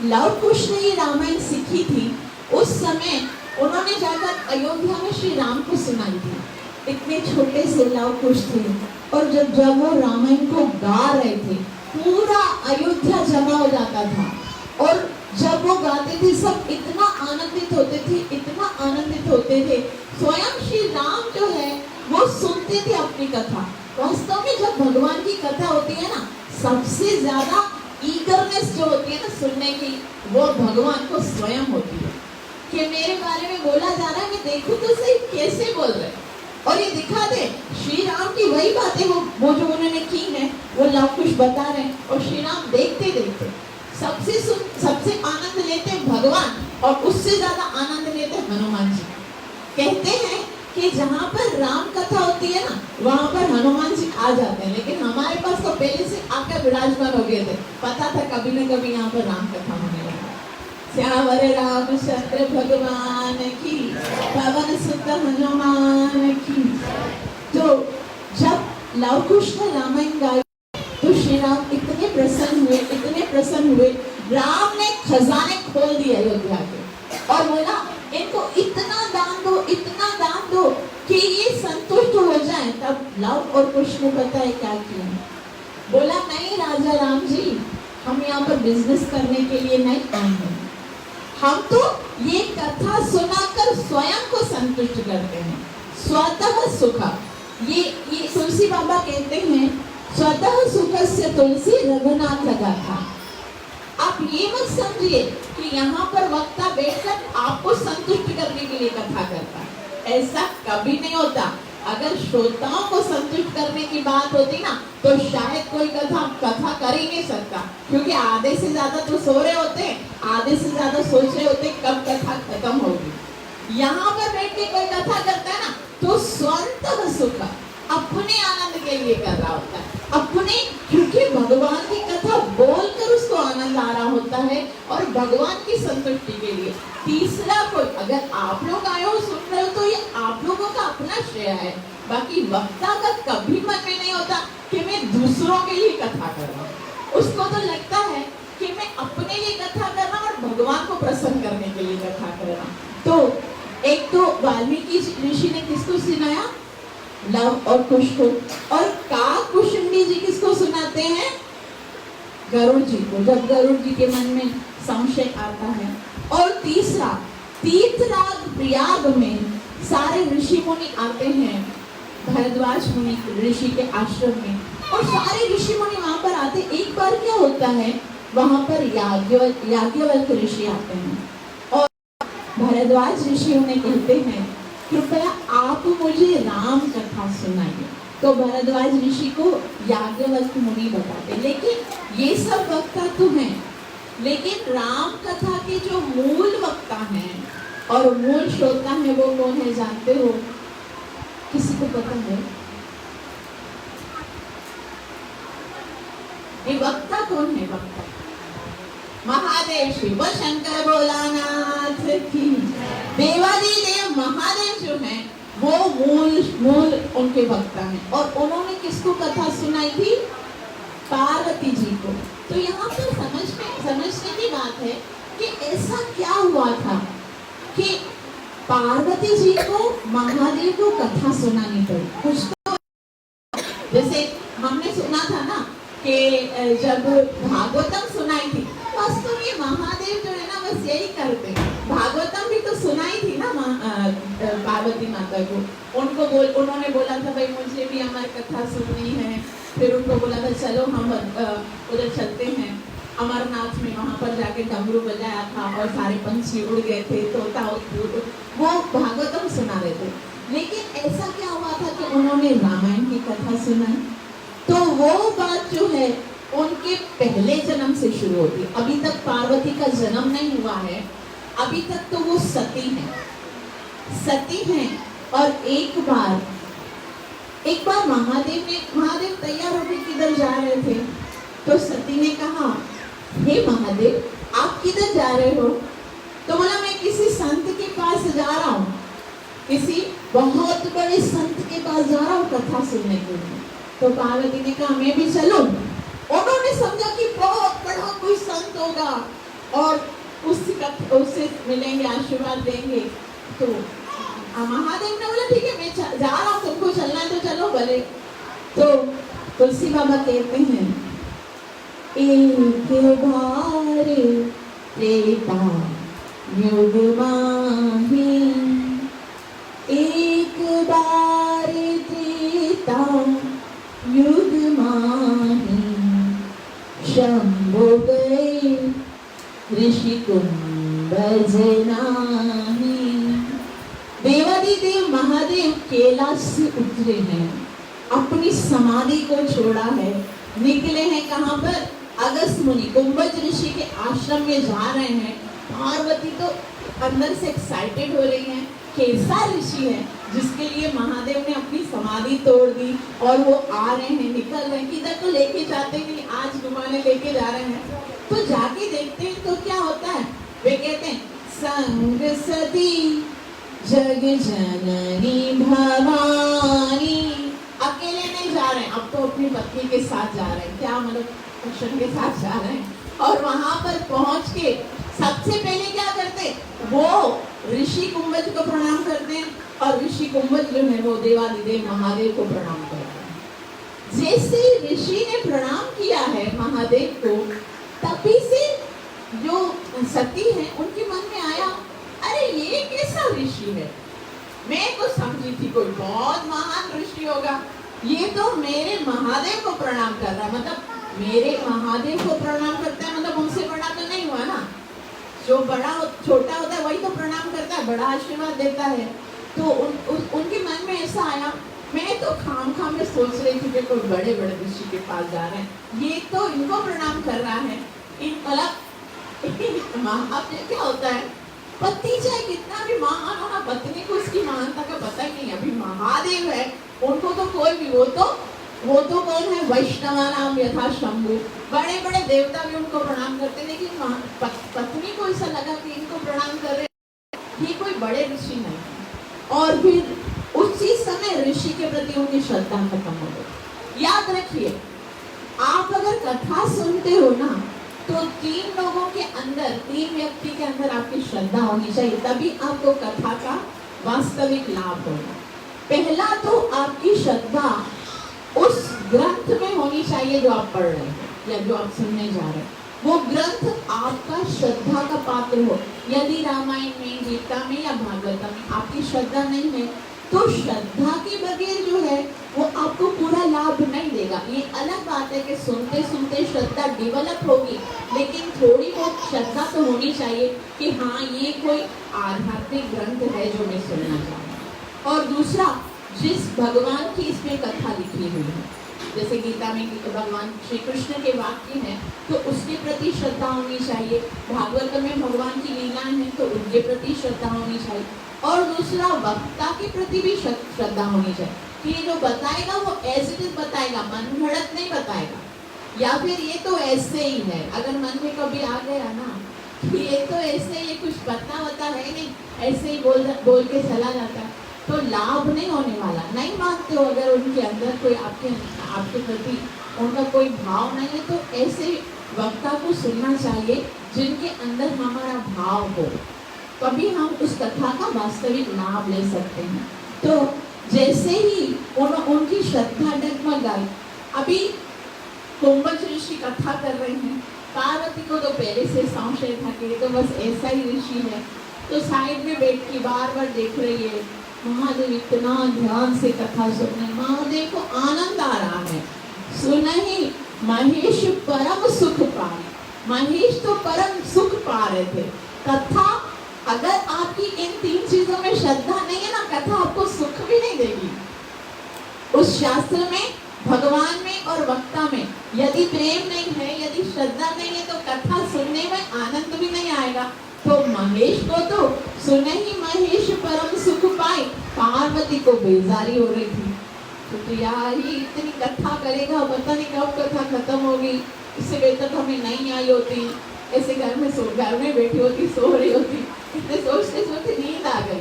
लव कुश ने ये रामायण सीखी थी उस समय उन्होंने जाकर अयोध्या में श्री राम को सुनाई थी। इतने छोटे से लव कुश थे, और जब वो रामायण को गा रहे थे पूरा अयोध्या जमा हो जाता था। और जब वो गाते थे सब इतना आनंदित होते थे, इतना आनंदित होते थे। स्वयं श्री राम जो है वो सुनते थे अपनी कथा, वास्तव में जब भगवान की कथा होती है ना, सबसे ज्यादा ईगरनेस जो होती है ना सुनने की, वो भगवान को स्वयं होती है कि मेरे बारे में बोला जा रहा है, मैं देखूं तो सही कैसे बोल रहे हैं और ये दिखा दे। श्री राम की वही बातें वो जो उन्होंने की है, वो लव कुश बता रहे हैं और श्री राम देखते देखते सबसे आनंद लेते हैं भगवान, और उससे ज्यादा आनंद लेते हैं हनुमान जी। कहते हैं कि जहाँ पर राम कथा होती है ना, वहाँ पर हनुमान जी आ जाते हैं, लेकिन हमारे पास तो पहले से आकर विराजमान हो गए थे, पता था कभी न कभी यहाँ पर राम कथा होने वाली। श्यावर रामचंद्र भगवान की, पवन सुत हनुमान की। तो जब लव कुश का रामायण गाया तो श्री राम इतने प्रसन्न हुए, राम ने खजाने खोल दिए अयोध्या के और बोला इनको इतना दान दो कि ये संतुष्ट हो जाए। तब लव और कुश ने पता है क्या किया, बोला नहीं राजा राम जी, हम यहाँ पर बिजनेस करने के लिए नहीं आए हैं, हम तो ये कथा सुनाकर स्वयं को संतुष्ट करते हैं, स्वतः सुख। ये तुलसी बाबा कहते हैं स्वतः सुख से तुलसी रघुनाथ लगा था। आप ये मत समझिए कि यहाँ पर वक्ता बैठकर आपको संतुष्ट करने के लिए कथा करता है, ऐसा कभी नहीं होता। अगर श्रोताओं को संतुष्ट करने की बात होती ना, तो शायद कोई कथा कर ही नहीं सकता, क्योंकि आधे से ज्यादा तो सो रहे होते, आधे से ज्यादा सोच रहे होते कब कथा खत्म होगी। यहाँ पर बैठ के कोई कथा करता है ना, तो स्वतः सुख अपने आनंद के लिए कर रहा होता है, अपने, क्योंकि भगवान की कथा बोलकर उसको आनंद आ रहा होता है और भगवान की संतुष्टि के लिए। तीसरा कोई, अगर आप लोग आए हो सुन रहे हो तो ये आप लोगों का अपना श्रेय है, बाकी वक्ता का कभी मन में नहीं होता कि मैं दूसरों के लिए कथा कर रहा हूँ। उसको तो लगता है कि मैं अपने लिए कथा कर रहा हूँ और भगवान को प्रसन्न करने के लिए कथा कर रहा हूँ। तो एक तो वाल्मीकि ऋषि ने किसको सुनाया, लव और कुश को, और काकभूषणी जी किसको सुनाते हैं, गरुड़ जी को, जब गरुड़ जी के मन में संशय आता है। और तीसरा, तीर्थराज प्रयाग में सारे ऋषि मुनि आते हैं, भरद्वाज मुनि ऋषि के आश्रम में, और सारे ऋषि मुनि वहां पर आते। एक बार क्या होता है, वहां पर याज्ञवल्क्य ऋषि आते हैं और भरद्वाज ऋषि उन्हें कहते हैं कृपया आप मुझे राम कथा सुनाइए। तो भरद्वाज ऋषि को याज्ञवल्क्य मुनि बताते, लेकिन ये सब वक्ता तो हैं, लेकिन राम कथा के जो मूल वक्ता हैं और मूल श्रोता है वो कौन है जानते हो, किसी को पता है? ये वक्ता कौन है? वक्ता महादेव, शिव शंकर भोलानाथ की, देवादिदेव महादेव जो हैं वो मूल उनके वक्ता हैं। और उन्होंने किसको कथा सुनाई थी? पार्वती जी को। तो यहाँ पर समझने की बात है कि ऐसा क्या हुआ था कि पार्वती जी को महादेव को कथा सुनानी पड़ी। कुछ तो जैसे हमने सुना था ना कि जब भागवतम सुनाई थी, वास्तव में महादेव जो है ना बस यही करते, भागवतम भी तो सुनाई थी ना पार्वती माता को। उन्होंने बोला था भाई मुझे भी अमर कथा सुननी है, फिर उनको बोला था चलो हम उधर चलते हैं अमरनाथ में, वहाँ पर जाके डमरू बजाया था और सारे पंछी उड़ गए थे, तोता वो भागवतम सुना रहे थे। लेकिन ऐसा क्या हुआ था कि उन्होंने रामायण की कथा सुनाई, तो वो बात जो है उनके पहले जन्म से शुरू होती। अभी तक पार्वती का जन्म नहीं हुआ है, अभी तक तो वो सती हैं। और एक बार महादेव तैयार होकर किधर जा रहे थे, तो सती ने कहा हे महादेव आप किधर जा रहे हो? तो बोला मैं किसी संत के पास जा रहा हूँ, किसी बहुत बड़े संत के पास जा रहा हूँ कथा सुनने के लिए। तो पार्वती ने कहा मैं भी चलूं। उन्होंने समझा कि बहुत बड़ा कोई संत होगा और उससे मिलेंगे, आशीर्वाद देंगे। तो महादेव ने बोला ठीक है मैं जा रहा हूँ, तुमको चलना है तो चलो भले। तो तुलसी बाबा कहते हैं एक बार त्रेता युग माही, एक बार त्रेता ऋषि कुंभज नाही। देवादिदेव महादेव कैलाश से उतरे हैं, अपनी समाधि को छोड़ा है, निकले हैं कहाँ पर? अगस्त मुनि कुंभज ऋषि के आश्रम में जा रहे हैं। पार्वती तो अंदर से एक्साइटेड हो रही हैं, कैसा ऋषि है जिसके लिए महादेव ने अपनी समाधि तोड़ दी और वो आ रहे हैं, निकल रहे हैं, किधर तो लेके जाते नहीं, आज घुमाने लेके जा रहे हैं। तो जाके देखते हैं तो क्या होता है, वे कहते हैं संग सदी जग जननी भवानी। अकेले नहीं जा रहे हैं, अब तो अपनी पत्नी के साथ जा रहे हैं, क्या मतलब कृष्ण के साथ जा रहे हैं। और वहां पर पहुंच के सबसे पहले क्या करते, वो ऋषि कुंभज को प्रणाम करते हैं और ऋषि कुंभज जो है वो देवादिदेव महादेव को प्रणाम करते हैं। जैसे ऋषि ने प्रणाम किया है महादेव को, तभी से जो सती है उनके मन में आया, अरे ये कैसा ऋषि है, मैं तो समझी थी कोई बहुत महान ऋषि होगा, ये तो मेरे महादेव को प्रणाम कर रहा है, मतलब मेरे महादेव को प्रणाम करता है, मतलब उनसे बड़ा तो नहीं हुआ ना, जो बड़ा छोटा होता है वही तो प्रणाम करता है, बड़ा आशीर्वाद देता है। तो उनके मन में ऐसा आया, मैं तो खामखा में सोच रही थी कि कोई बड़े बड़े ऋषि के पास जा रहे हैं, ये तो इनको प्रणाम कर रहा है, इन मतलब अब क्या होता है, पति चाहे कितना भी महान हो ना, पत्नी को उसकी महानता का पता ही नहीं। अभी महादेव है, उनको तो कोई भी, वो तो कौन है, वैष्णवा नाम यथा शंभु, बड़े बड़े देवता भी उनको प्रणाम करते, लेकिन पत्नी को ऐसा लगा कि इनको प्रणाम कर रहे, ये कोई बड़े ऋषि नहीं। और फिर उसी समय ऋषि के प्रति उनकी श्रद्धा खत्म हो गई। याद रखिए, आप अगर कथा सुनते हो ना, तो 3 लोगों के अंदर, 3 व्यक्ति के अंदर आपकी श्रद्धा होनी चाहिए, तभी आपको कथा का वास्तविक लाभ होगा। पहला तो आपकी श्रद्धा उस ग्रंथ में होनी चाहिए जो आप पढ़ रहे हैं या जो आप सुनने जा रहे हैं, वो ग्रंथ आपका श्रद्धा का पात्र हो। यदि रामायण में, गीता में या भागवत में आपकी श्रद्धा नहीं है, तो श्रद्धा के बगैर जो है वो आपको पूरा लाभ नहीं देगा। ये अलग बात है कि सुनते सुनते श्रद्धा डेवलप होगी, लेकिन थोड़ी बहुत श्रद्धा तो होनी चाहिए कि हाँ ये कोई आध्यात्मिक ग्रंथ है जो मैं सुनना चाहूँ। और दूसरा, जिस भगवान की इसमें कथा लिखी हुई है, जैसे गीता में भगवान श्री कृष्ण के वाक्य हैं, तो उसके प्रति श्रद्धा होनी चाहिए। भागवत में भगवान की लीलाएं हैं, तो उनके प्रति श्रद्धा होनी चाहिए। और दूसरा, वक्ता के प्रति भी श्रद्धा होनी चाहिए कि ये जो बताएगा वो ऐसे ही बताएगा, मन घड़त नहीं बताएगा, या फिर ये तो ऐसे ही है। अगर मन में कभी आ गया ना कि ये तो ऐसे ही कुछ पता होता है नहीं, ऐसे ही बोल के चला जाता है, तो लाभ नहीं होने वाला। नहीं मानते हो, अगर उनके अंदर कोई आपके प्रति उनका कोई भाव नहीं है, तो ऐसे वक्ता को सुनना चाहिए जिनके अंदर हमारा भाव हो, तभी हम उस कथा का वास्तविक लाभ ले सकते हैं। तो जैसे ही उनकी श्रद्धा डगमगाई, अभी कुंभज ऋषि कथा कर रहे हैं, पार्वती को तो पहले से संशय था कि तो बस ऐसा ही ऋषि है, तो साइड में बैठ के बार बार देख रही है, महादेव इतना ध्यान से कथा सुन रहे, महादेव को आनंद आ रहा है, सुना ही महेश परम सुख पाए, महेश तो परम सुख पा रहे थे। कथा, अगर आपकी इन 3 चीजों में श्रद्धा नहीं है ना, कथा आपको सुख भी नहीं देगी। उस शास्त्र में, भगवान में और वक्ता में यदि प्रेम नहीं है, यदि श्रद्धा नहीं है, तो कथा सुनने में आनंद भी नहीं आएगा। तो महेश को तो सुने ही महेश परम सुख पाए, पार्वती को बेजारी हो रही थी, तो यार ये इतनी कथा करेगा, पता नहीं कब कथा खत्म होगी, इससे बेहतर हमें नहीं आई होती, ऐसे घर में बैठी होती, सो रही होती। इतने सोचते सोचते नींद आ गई,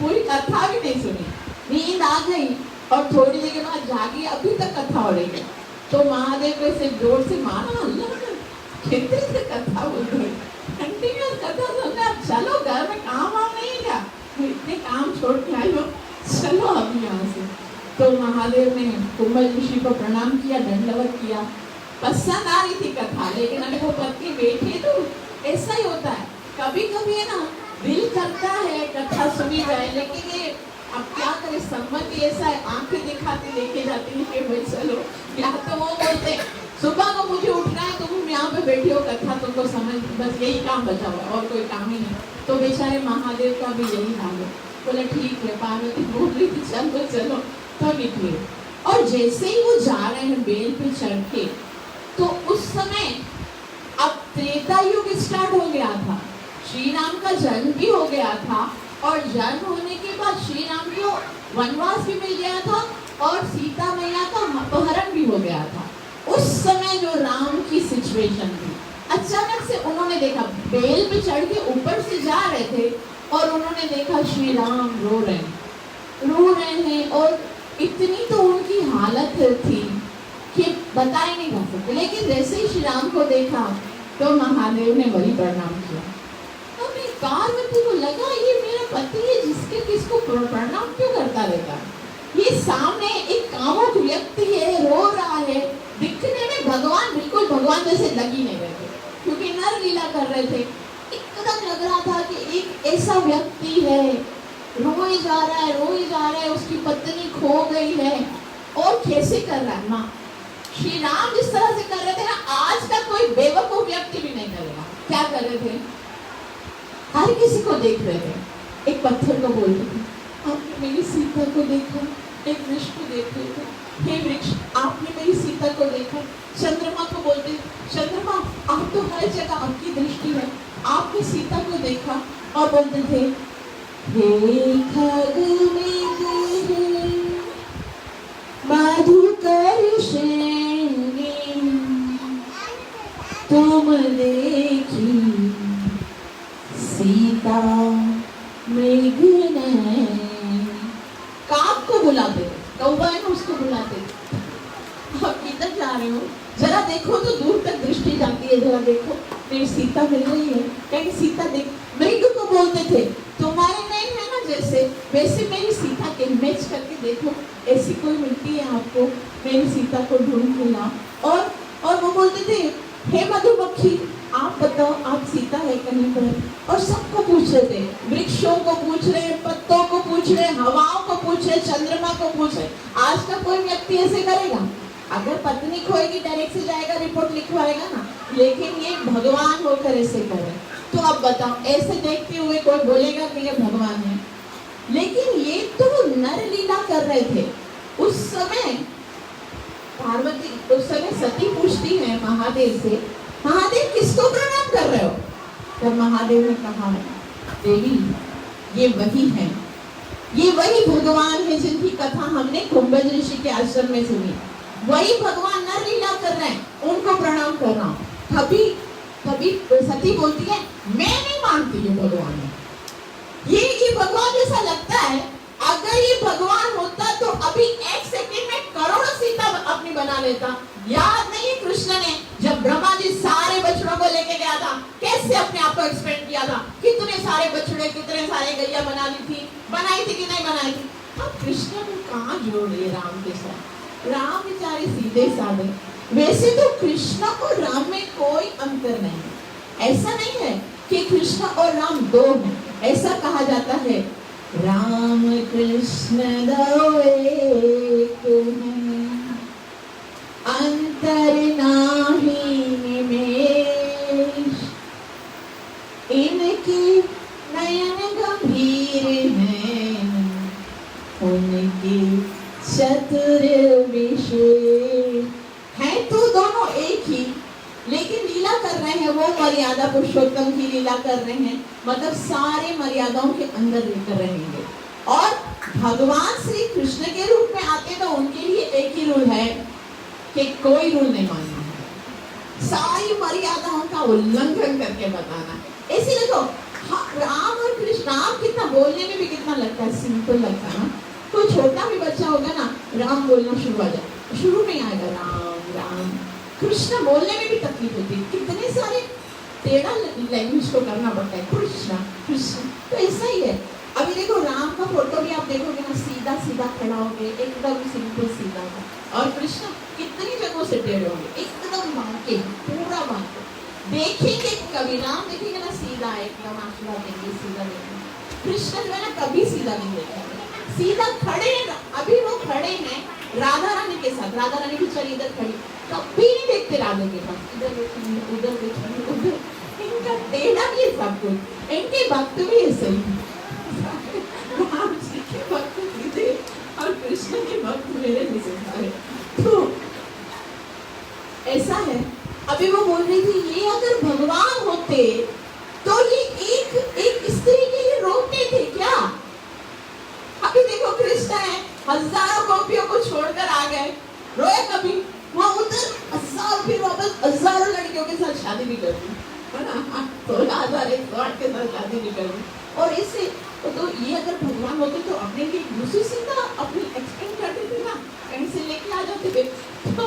पूरी कथा भी नहीं सुनी, नींद आ गई और थोड़ी देर के बाद जागी, अभी तक कथा हो रही है। तो महादेव को ऐसे जोर से माना, अल्लाह कितने से कथा बोल रही, कंटिन्यूअस कथा सुनना, चलो घर में काम वाम नहीं है क्या, इतने काम छोड़ के आई हो, चलो अभी यहाँ से। तो महादेव ने कुंभज ऋषि को प्रणाम किया, दंडवत किया, पसंद आ रही थी कथा, लेकिन अभी वो पत्नी बैठी है तो ऐसा ही होता है, कभी कभी है ना दिल करता है कथा सुनी जाए, लेकिन ये अब क्या करे, सम्मति ऐसा है, आंखें दिखाते लेके जाती है भाई चलो, या तो वो बोलते सुबह को मुझे उठना है, तुम यहाँ पे बैठी हो कथा तुमको समझ, बस यही काम बचा हुआ और कोई काम ही नहीं। तो बेचारे महादेव का भी यही हाल है, बोले ठीक है, पार्वती बोल रही थी चलो चलो, तो निकले। और जैसे ही वो जा रहे हैं बेल पे चढ़ के, तो उस समय अब त्रेता युग स्टार्ट हो गया था, श्री राम का जन्म भी हो गया था, और जन्म होने के बाद श्री राम को वनवास भी मिल गया था और सीता मैया का अपहरण भी हो गया था। उस समय जो राम की सिचुएशन थी, अचानक से उन्होंने देखा, बेल पे चढ़ के ऊपर से जा रहे थे और उन्होंने देखा श्री राम रो रहे हैं, और इतनी तो उनकी हालत थी कि बता ही नहीं जा सकते। लेकिन जैसे ही श्री राम को देखा तो महादेव ने वही प्रणाम किया। तो पार्वती को लगा ये मेरा पति है, जिसके किसको प्रणाम क्यों करता रहता है, ये सामने एक कामुक व्यक्ति है, रो रहा है, दिखने में भगवान बिल्कुल भगवान जैसे लग ही नहीं रहे थे, क्योंकि नर लीला कर रहे थे। एकदम लग रहा था कि एक ऐसा व्यक्ति है, रोए जा रहा है, उसकी पत्नी खो गई है, और कैसे कर रहा है। माँ श्री राम जिस तरह से कर रहे थे ना, आज का कोई बेवकूफ व्यक्ति भी नहीं करेगा। क्या कर रहे थे, हर किसी को देख रहे थे। एक पत्थर को बोल रहे थे, आपने मेरी सीता को देखा। एक वृक्ष को देख रहे थे, हे वृक्ष आपने मेरी सीता को देखा। चंद्रमा को बोलते, चंद्रमा आप तो हर जगह आपकी दृष्टि है, आपने सीता को देखा। और बोलते थे, हे खगमेघ मधुकर श्रेणी तुम देखी सीता मृग नयनी। काक को बुलाते, कौवा है ना उसको बुलाते, आप किधर जा रहे हो, जरा देखो तो दूर तक दृष्टि जाती है, जरा देखो मेरी सीता मिल रही है, कहीं सीता देख। मृग को बोलते थे, तुम्हारे नयन है ना जैसे, वैसे मेरी सीता के मैच करके देखो, ऐसी कोई मिलती है आपको, मेरी सीता को ढूंढ के लाओ। और वो बोलते थे, हे मधुमक्खी आप बताओ आप सीता है कहीं पर। और सबको पूछ रहे थे, वृक्षों को पूछ रहे, पत्तों को पूछ रहे, हवाओं को पूछ रहे, चंद्रमा को पूछ रहे। आज का कोई व्यक्ति ऐसे करेगा? अगर पत्नी खोएगी डायरेक्ट से जाएगा रिपोर्ट लिखवाएगा ना, लेकिन ये भगवान होकर ऐसे करे। तो अब बताओ, ऐसे देखते हुए कोई बोलेगा कि ये भगवान है? लेकिन ये तो नर लीला कर रहे थे। उस समय पार्वती, उस समय सती पूछती है महादेव से, महादेव किसको प्रणाम कर रहे हो? तब महादेव ने कहा, देवी ये वही है, ये वही भगवान है जिनकी कथा हमने कुंभज ऋषि के आश्रम में सुनी। वही भगवान नर लीला कर रहे हैं, उनको प्रणाम कर रहा हूँ। कभी सती बोलती है, मैं नहीं मानती ये भगवान है, ये भगवान जैसा लगता है। अगर ये भगवान होता तो अभी एक सेकंड में करोड़ों सीता अपनी बना लेता। याद नहीं कृष्ण ने जब ब्रह्मा जी सारे बछड़ों को लेके गया था, कैसे अपने आप को एक्सपेंड किया था, कितने सारे बछड़े, कितने सारे गैया बनाई थी कि नहीं बनाई थी। अब कृष्ण को कहाँ जोड़े राम के साथ? राम बेचारे सीधे साधे। वैसे तो कृष्ण और राम में कोई अंतर नहीं है। ऐसा नहीं है कि कृष्ण और राम दो हैं, ऐसा कहा जाता है, राम कृष्ण दो एक हैं, अंतर नाही निमेष, इनकी नयन गंभीर हैं, उनकी चतुर विशेष। है तो दोनों एक ही, लेकिन लीला कर रहे हैं वो मर्यादा पुरुषोत्तम की लीला कर रहे हैं, मतलब सारे मर्यादाओं के अंदर लेकर रहेंगे। और भगवान श्री कृष्ण के रूप में आते तो उनके लिए एक ही रूल है कि कोई रूल नहीं मानना है, सारी मर्यादाओं का उल्लंघन करके बताना। इसीलिए तो राम और कृष्ण, राम कितना बोलने में भी कितना लगता है, सिंपल लगता है ना। कोई छोटा भी बच्चा होगा ना, राम बोलना शुरू आ जाए, शुरू नहीं आएगा राम राम। कृष्ण बोलने में भी तकलीफ होती है, कितने सारे टेढ़ा लैंग्वेज को करना पड़ता है, कृष्ण कृष्ण। तो ऐसा ही है। अभी देखो राम का फोटो भी आप देखोगे ना, सीधा सीधा खड़ा हो गए, एकदम सिंपल सीधा था। और कृष्ण कितनी जगहों से टेढ़े होंगे, एकदम बांके, पूरा बांके। देखेंगे कभी राम देखेंगे ना सीधा, एकदम आशीर्वाद देंगे, सीधा देंगे। कृष्ण जो है ना कभी सीधा नहीं देखेंगे, सीधा खड़े, अभी वो खड़े हैं राधा रानी के साथ, राधा रानी बेचारी इधर खड़ी, कभी नहीं देखते राधा के पास, इधर देखेंगे उधर देखेंगे उधर, इनका टेढ़ा ये सब कुछ, इनके भक्त भी ऐसे ही, राम जी के भक्त सीधे और कृष्ण के भक्त मेरे जैसे सारे। तो ऐसा है। अभी वो बोल रही थी ये अगर भगवान होते तो ये एक स्त्री के लिए रोकते थे क्या? अभी देखो कृष्ण है, हजारों गोपियों को छोड़कर आ गए, रोए कभी, वहां उधर हजार, फिर वापस हजारों लड़कियों के साथ शादी भी कर दी, है ना, 16,108 के साथ शादी भी कर दी। और इससे तो ये अगर भगवान होते तो अपने लिए दूसरी सीधा अपनी एक्सपेंड करते थे ना, कहीं से लेके आ जाते थे। तो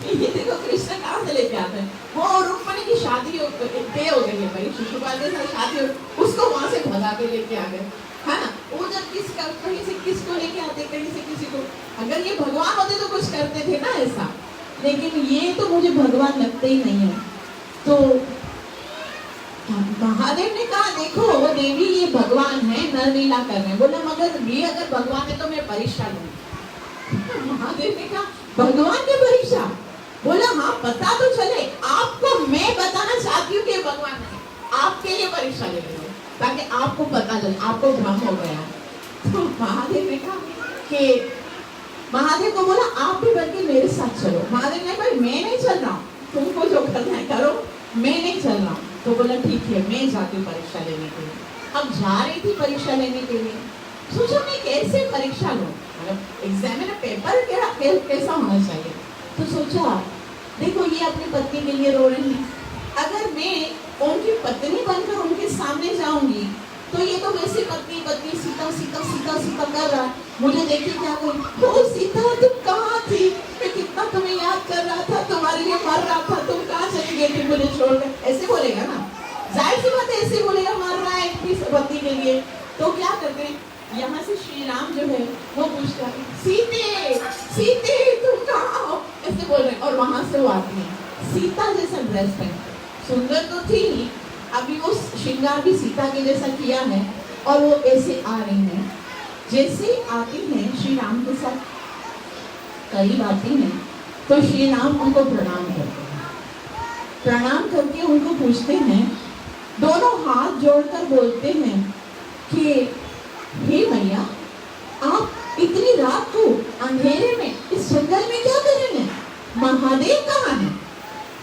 ये देखो कृष्ण कहाँ से लेके आते हैं, वो रुक्मिणी की शादी तय हो गई है भाई, शिशुपाल के साथ शादी हो, उसको वहां से भगा के लेके आ गए, है ना, उधर कहीं से किसको लेके आते, कहीं से किसी को। अगर ये भगवान होते तो कुछ करते थे ना ऐसा, लेकिन ये तो मुझे भगवान लगते ही नहीं है। तो महादेव ने कहा देखो वो देवी ये भगवान है, नरलीला कर रहे हैं। बोला मगर ये अगर भगवान है तो मैं परीक्षा लूंगी। महादेव ने कहा भगवान की परीक्षा? बोला हाँ पता तो चले, आपको मैं बताना चाहती हूँ कि भगवान है, आपके लिए परीक्षा ले रही हूँ ताकि आपको पता चले, आपको भ्रम हो गया। तो महादेव ने कहा कि महादेव को बोला आप भी बल्कि मेरे साथ चलो। महादेव ने कहा मैं नहीं चल रहा हूँ, तुमको जो करना है करो, मैं नहीं चल रहा हूँ। तो बोला ठीक है मैं जाती हूँ परीक्षा लेने के लिए। अब जा रही थी परीक्षा लेने के लिए, सोचा मैं कैसे परीक्षा लूँ, मतलब एग्जामिनर पेपर कैसा होना चाहिए। तो सोचा देखो ये अपनी पत्नी के लिए रो रही है, अगर मैं उनकी पत्नी बनकर उनके सामने जाऊंगी तो ये तो वैसे पत्नी पत्नी सीता सीता सीता सीता कर रहा है, मुझे देखिए क्या कोई ओ सीता तुम कहाँ थी, मैं कितना तुम्हें याद कर रहा था, तुम्हारे लिए मर रहा था, तुम कहाँ चली गई थी मुझे छोड़कर, ऐसे बोलेगा ना, जाहिर सी बात है ऐसे बोलेगा, मर रहा है अपनी पत्नी के लिए। तो क्या करते हैं, यहाँ से श्री राम जो है वो पूछता है सीते सीते तुम कहाँ हो, ऐसे बोल रहे हैं, और वहां से वो आती है सीता जैसा ड्रेस पहन, सुंदर तो थी ही, अभी वो श्रृंगार भी सीता के जैसा किया है, और वो ऐसे आ रही हैं। जैसे आती हैं श्री राम के साथ करीब आती हैं तो श्री राम उनको प्रणाम करते हैं, प्रणाम करके उनको पूछते हैं, दोनों हाथ जोड़कर बोलते हैं कि हे मैया आप इतनी रात को अंधेरे में इस जंगल में क्या कर रहे हैं, महादेव कहाँ है?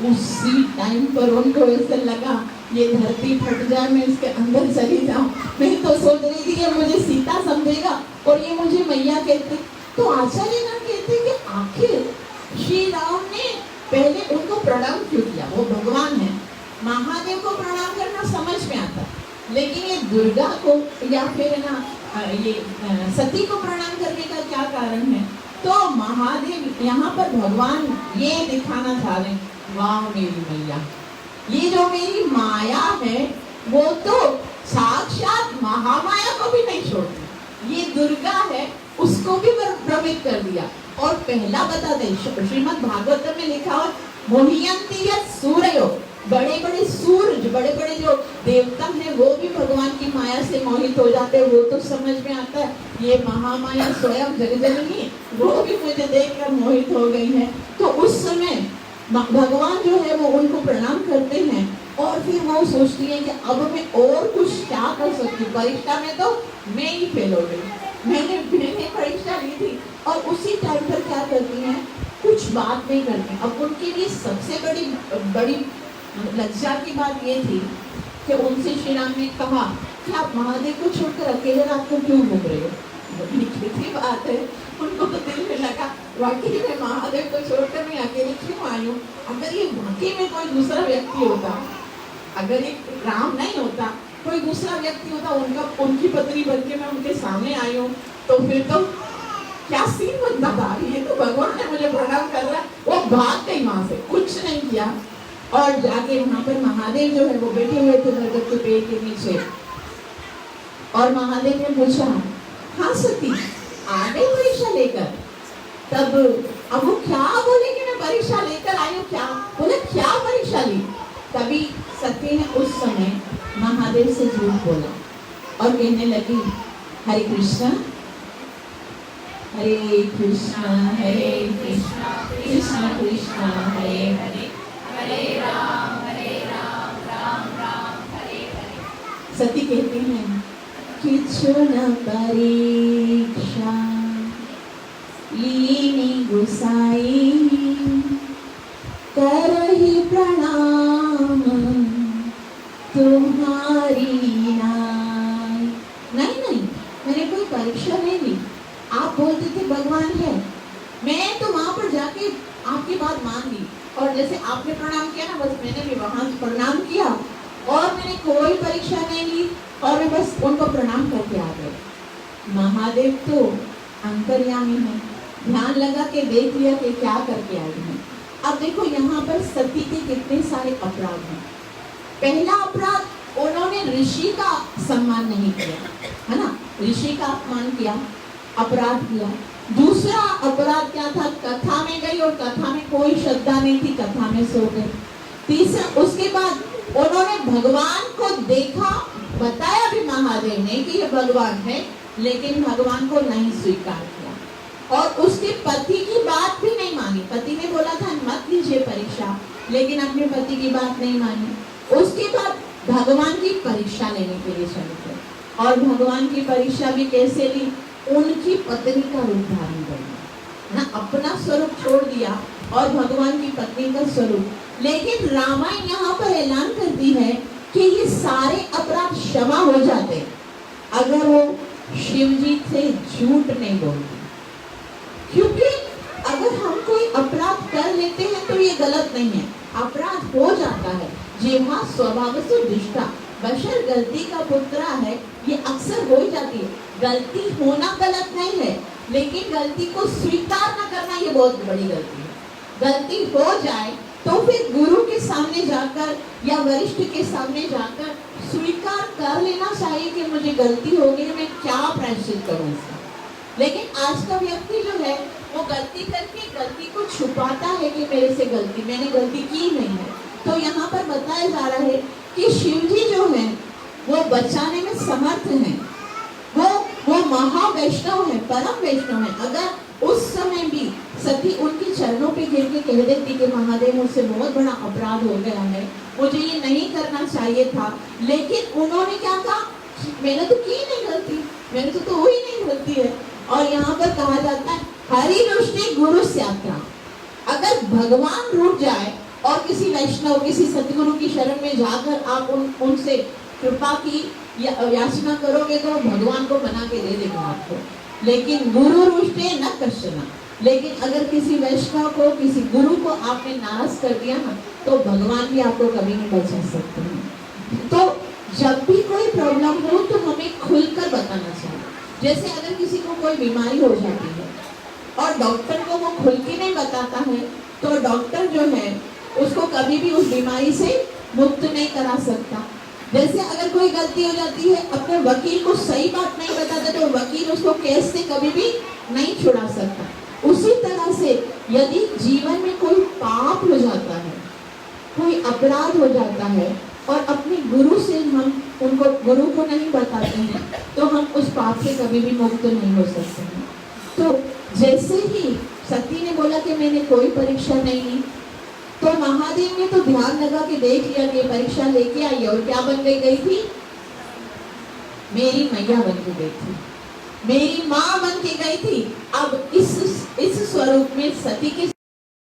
उसी टाइम पर उनको ऐसा लगा ये धरती फट जाए, मैं इसके अंदर चली जाऊं। मैं तो सोच रही थी कि मुझे सीता समझेगा और ये मुझे मैया कहते। तो आचार्यगण कहते कि आखिर श्री राम ने पहले उनको प्रणाम क्यों किया, वो भगवान है, महादेव को प्रणाम करना समझ में आता, लेकिन ये दुर्गा को या फिर ना ये सती को प्रणाम करने का क्या कारण है? तो महादेव यहाँ पर भगवान ये दिखाना चाह रहे हैं, वाह मेरी मैया, ये जो मेरी माया है वो तो साक्षात महामाया को भी नहीं छोड़ती, ये दुर्गा है उसको भी भ्रमित कर दिया। और पहला बता दे, श्रीमद् भागवत में लिखा हो मोहियंती सूर्यो, बड़े बड़े सूरज, बड़े बड़े जो देवता हैं वो भी भगवान की माया से मोहित हो जाते हैं, वो तो समझ में आता है, ये महामाया स्वयं जगजननी वो भी मुझे देखकर मोहित हो गई है। तो उस समय भगवान जो है वो उनको प्रणाम करते हैं, और फिर वो सोचती है कि अब मैं और कुछ क्या कर सकती हूँ, परीक्षा में तो मैं ही फेल हो गई, मैंने परीक्षा ली थी। और उसी टाइम पर क्या करती हैं, कुछ बात नहीं करती। अब उनके लिए सबसे बड़ी लज्जा की बात ये थी कि उनसे श्री राम ने कहा कि आप महादेव को छोड़कर अकेले रात को क्यों घूम रहे हो। कितनी बात है, उनको तो दिल में लगा वाकई में महादेव को छोड़कर मैं अकेले क्यों आई हूँ। अगर ये वाकई में कोई दूसरा व्यक्ति होता, अगर ये राम नहीं होता, कोई दूसरा व्यक्ति होता, उनकी पत्नी बनके मैं उनके सामने आई हूँ, तो फिर तो क्या सीन बनता था। ये तो भगवान ने मुझे प्रणाम कर रहा है, वो भाग गई वहां से, कुछ नहीं किया, और जाके वहां पर महादेव जो है वो बैठे हुए थे बरगद के पेड़ के नीचे। और महादेव ने पूछा, हाँ सती आ गई परीक्षा लेकर? तब अब वो क्या बोले कि मैं परीक्षा लेकर आई हूँ, क्या बोले, क्या परीक्षा ली? तभी सती ने उस समय महादेव से झूठ बोला और कहने लगी, हरे कृष्ण हरे कृष्णा कृष्ण कृष्ण हरे हरे, हरे राम राम राम हरे हरे। सती कहती हैं किछु न परीक्षा लीनी गुसाई, करहि प्रणाम तुम्हारी नाई। नहीं नहीं, मैंने कोई परीक्षा नहीं ली। आप बोलते थे भगवान है, मैं तो वहां पर जाके आपकी बात मान ली, और जैसे आपने प्रणाम किया ना, बस मैंने भी वहां प्रणाम किया, और मैंने कोई परीक्षा नहीं ली, और मैं बस उनको प्रणाम करके आ गए। महादेव तो अंतर्यामी है, ध्यान लगा के देख लिया कि क्या करके आई है। अब देखो यहाँ पर सती के कितने सारे अपराध हैं। पहला अपराध, उन्होंने ऋषि का सम्मान नहीं किया, है ना, ऋषि का अपमान किया, अपराध किया। दूसरा अपराध क्या था, कथा में गई और कथा में कोई श्रद्धा नहीं थी, कथा में सो गई। तीसरा, उसके बाद उन्होंने भगवान को देखा, बताया भी महादेव ने कि ये भगवान है, लेकिन भगवान को नहीं स्वीकार किया, और उसके पति की बात भी नहीं मानी। पति ने बोला था मत लीजिए परीक्षा, लेकिन अपने पति की बात नहीं मानी। उसके बाद भगवान की परीक्षा लेने के लिए चले गए, और भगवान की परीक्षा भी कैसे ली, उनकी पत्नी का रूप धारण कर लिया ना, अपना स्वरूप छोड़ दिया और भगवान की पत्नी का स्वरूप। लेकिन रामायण यहाँ पर ऐलान करती है कि ये सारे अपराध क्षमा हो जाते अगर वो शिव जी से झूठ नहीं बोलती। क्योंकि अगर हम कोई अपराध कर लेते हैं तो ये गलत नहीं है, अपराध हो जाता है। जीवा स्वभाव से दुष्टा, बशर गलती का पुत्र है, ये अक्सर हो जाती है। गलती होना गलत नहीं है, लेकिन गलती को स्वीकार न करना ये बहुत बड़ी गलती है। गलती हो जाए तो फिर गुरु के सामने जाकर या वरिष्ठ के सामने जाकर स्वीकार कर लेना चाहिए कि मुझे गलती हो गई, मैं क्या प्रायश्चित करूं इसका। लेकिन आज का व्यक्ति जो है वो गलती करके गलती को छुपाता है कि मेरे से गलती, मैंने गलती की नहीं है। तो यहाँ पर बताया जा रहा है कि शिव जी जो है वो बचाने में समर्थ हैं, वो महावैष्णव है, परम वैष्णव है। अगर उस समय भी सती उनके चरणों पे गिर के कह देती कि महादेव मुझसे बहुत बड़ा अपराध हो गया है, मुझे ये नहीं करना चाहिए था, लेकिन उन्होंने क्या कहा, मैंने तो की नहीं गलती, मैंने तो हुई नहीं गलती है। और यहाँ पर कहा जाता है हरि रुष्टि गुरु यात्रा, अगर भगवान रूठ जाए और किसी वैष्णव किसी सतगुरु की शरण में जाकर आप उनसे कृपा की याचना करोगे तो भगवान को बना के दे देगा आपको। लेकिन गुरु रुष्टे न कश्चन, लेकिन अगर किसी वैष्णव को किसी गुरु को आपने नाराज कर दिया ना तो भगवान भी आपको कभी नहीं बचा सकते हैं। तो जब भी कोई प्रॉब्लम हो तो हमें खुलकर बताना चाहिए। जैसे अगर किसी को कोई बीमारी हो जाती है और डॉक्टर को वो खुल के नहीं बताता है तो डॉक्टर जो है उसको कभी भी उस बीमारी से मुक्त नहीं करा सकता। जैसे अगर कोई गलती हो जाती है, अपने वकील को सही बात नहीं बताता तो वकील उसको केस से कभी भी नहीं छुड़ा सकता। उसी तरह से यदि जीवन में कोई पाप हो जाता है, कोई अपराध हो जाता है और अपने गुरु से हम उनको गुरु को नहीं बताते हैं तो हम उस पाप से कभी भी मुक्त नहीं हो सकते हैं। तो जैसे ही सती ने बोला कि मैंने कोई परीक्षा नहीं ली, तो महादेव ने तो ध्यान लगा के देख लिया कि परीक्षा लेके आई और क्या बन गई थी, मेरी मैया बन के गई थी, मेरी माँ बन के गई थी। अब इस स्वरूप में सती के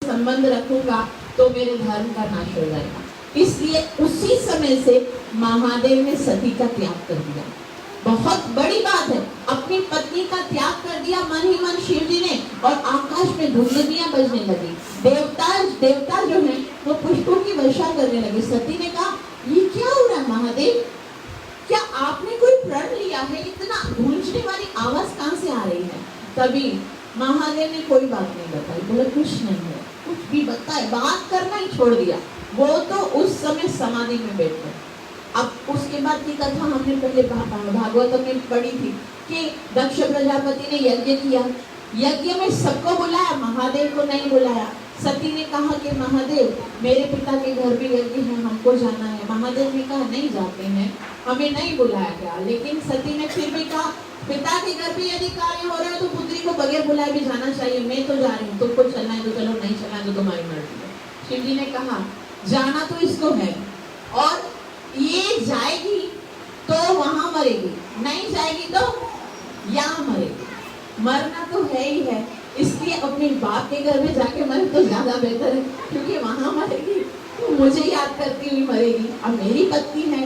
संबंध रखूंगा तो मेरे धर्म का नाश हो जाएगा। इसलिए उसी समय से महादेव ने सती का त्याग कर दिया। बहुत बड़ी बात है, अपनी पत्नी का त्याग कर दिया मन ही मन शिव जी ने, और आकाश में धुंधलियां बजने लगी। देवता जो है वो पुष्पों की वर्षा करने लगे। सती ने कहा ये क्या हो रहा है महादेव, क्या आपने कोई प्रण लिया है, इतना गूंजने वाली आवाज कहाँ से आ रही है। तभी महादेव ने कोई बात नहीं बताई, बोला कुछ नहीं है, कुछ भी बताए, बात करना ही छोड़ दिया। वो तो उस समय समाधि में बैठ गए। अब उसके बाद की कथा हमने पहले भागवत में पढ़ी थी कि दक्ष प्रजापति ने यज्ञ किया, यज्ञ में सबको बुलाया, महादेव को नहीं बुलाया। सती ने कहा कि महादेव मेरे पिता के घर में यज्ञ है, हमको जाना है। महादेव ने कहा नहीं जाते हैं, हमें नहीं बुलाया गया। लेकिन सती ने फिर भी कहा पिता के घर पे यदि कार्य हो रहे हो तो पुत्री को बगैर बुलाए भी जाना चाहिए। मैं तो जा रही हूँ, तुमको चलना है तो चलो, नहीं चलना है तो तुम्हारी मर्जी है। शिव जी ने कहा जाना तो इसको है, और ये जाएगी तो वहां मरेगी, नहीं जाएगी तो यहाँ मरेगी। मरना तो है ही है, इसलिए अपने बाप के घर में जाके मरे तो ज्यादा बेहतर है, क्योंकि वहां मरेगी तो मुझे याद करती हुई मरेगी। अब मेरी पत्नी है,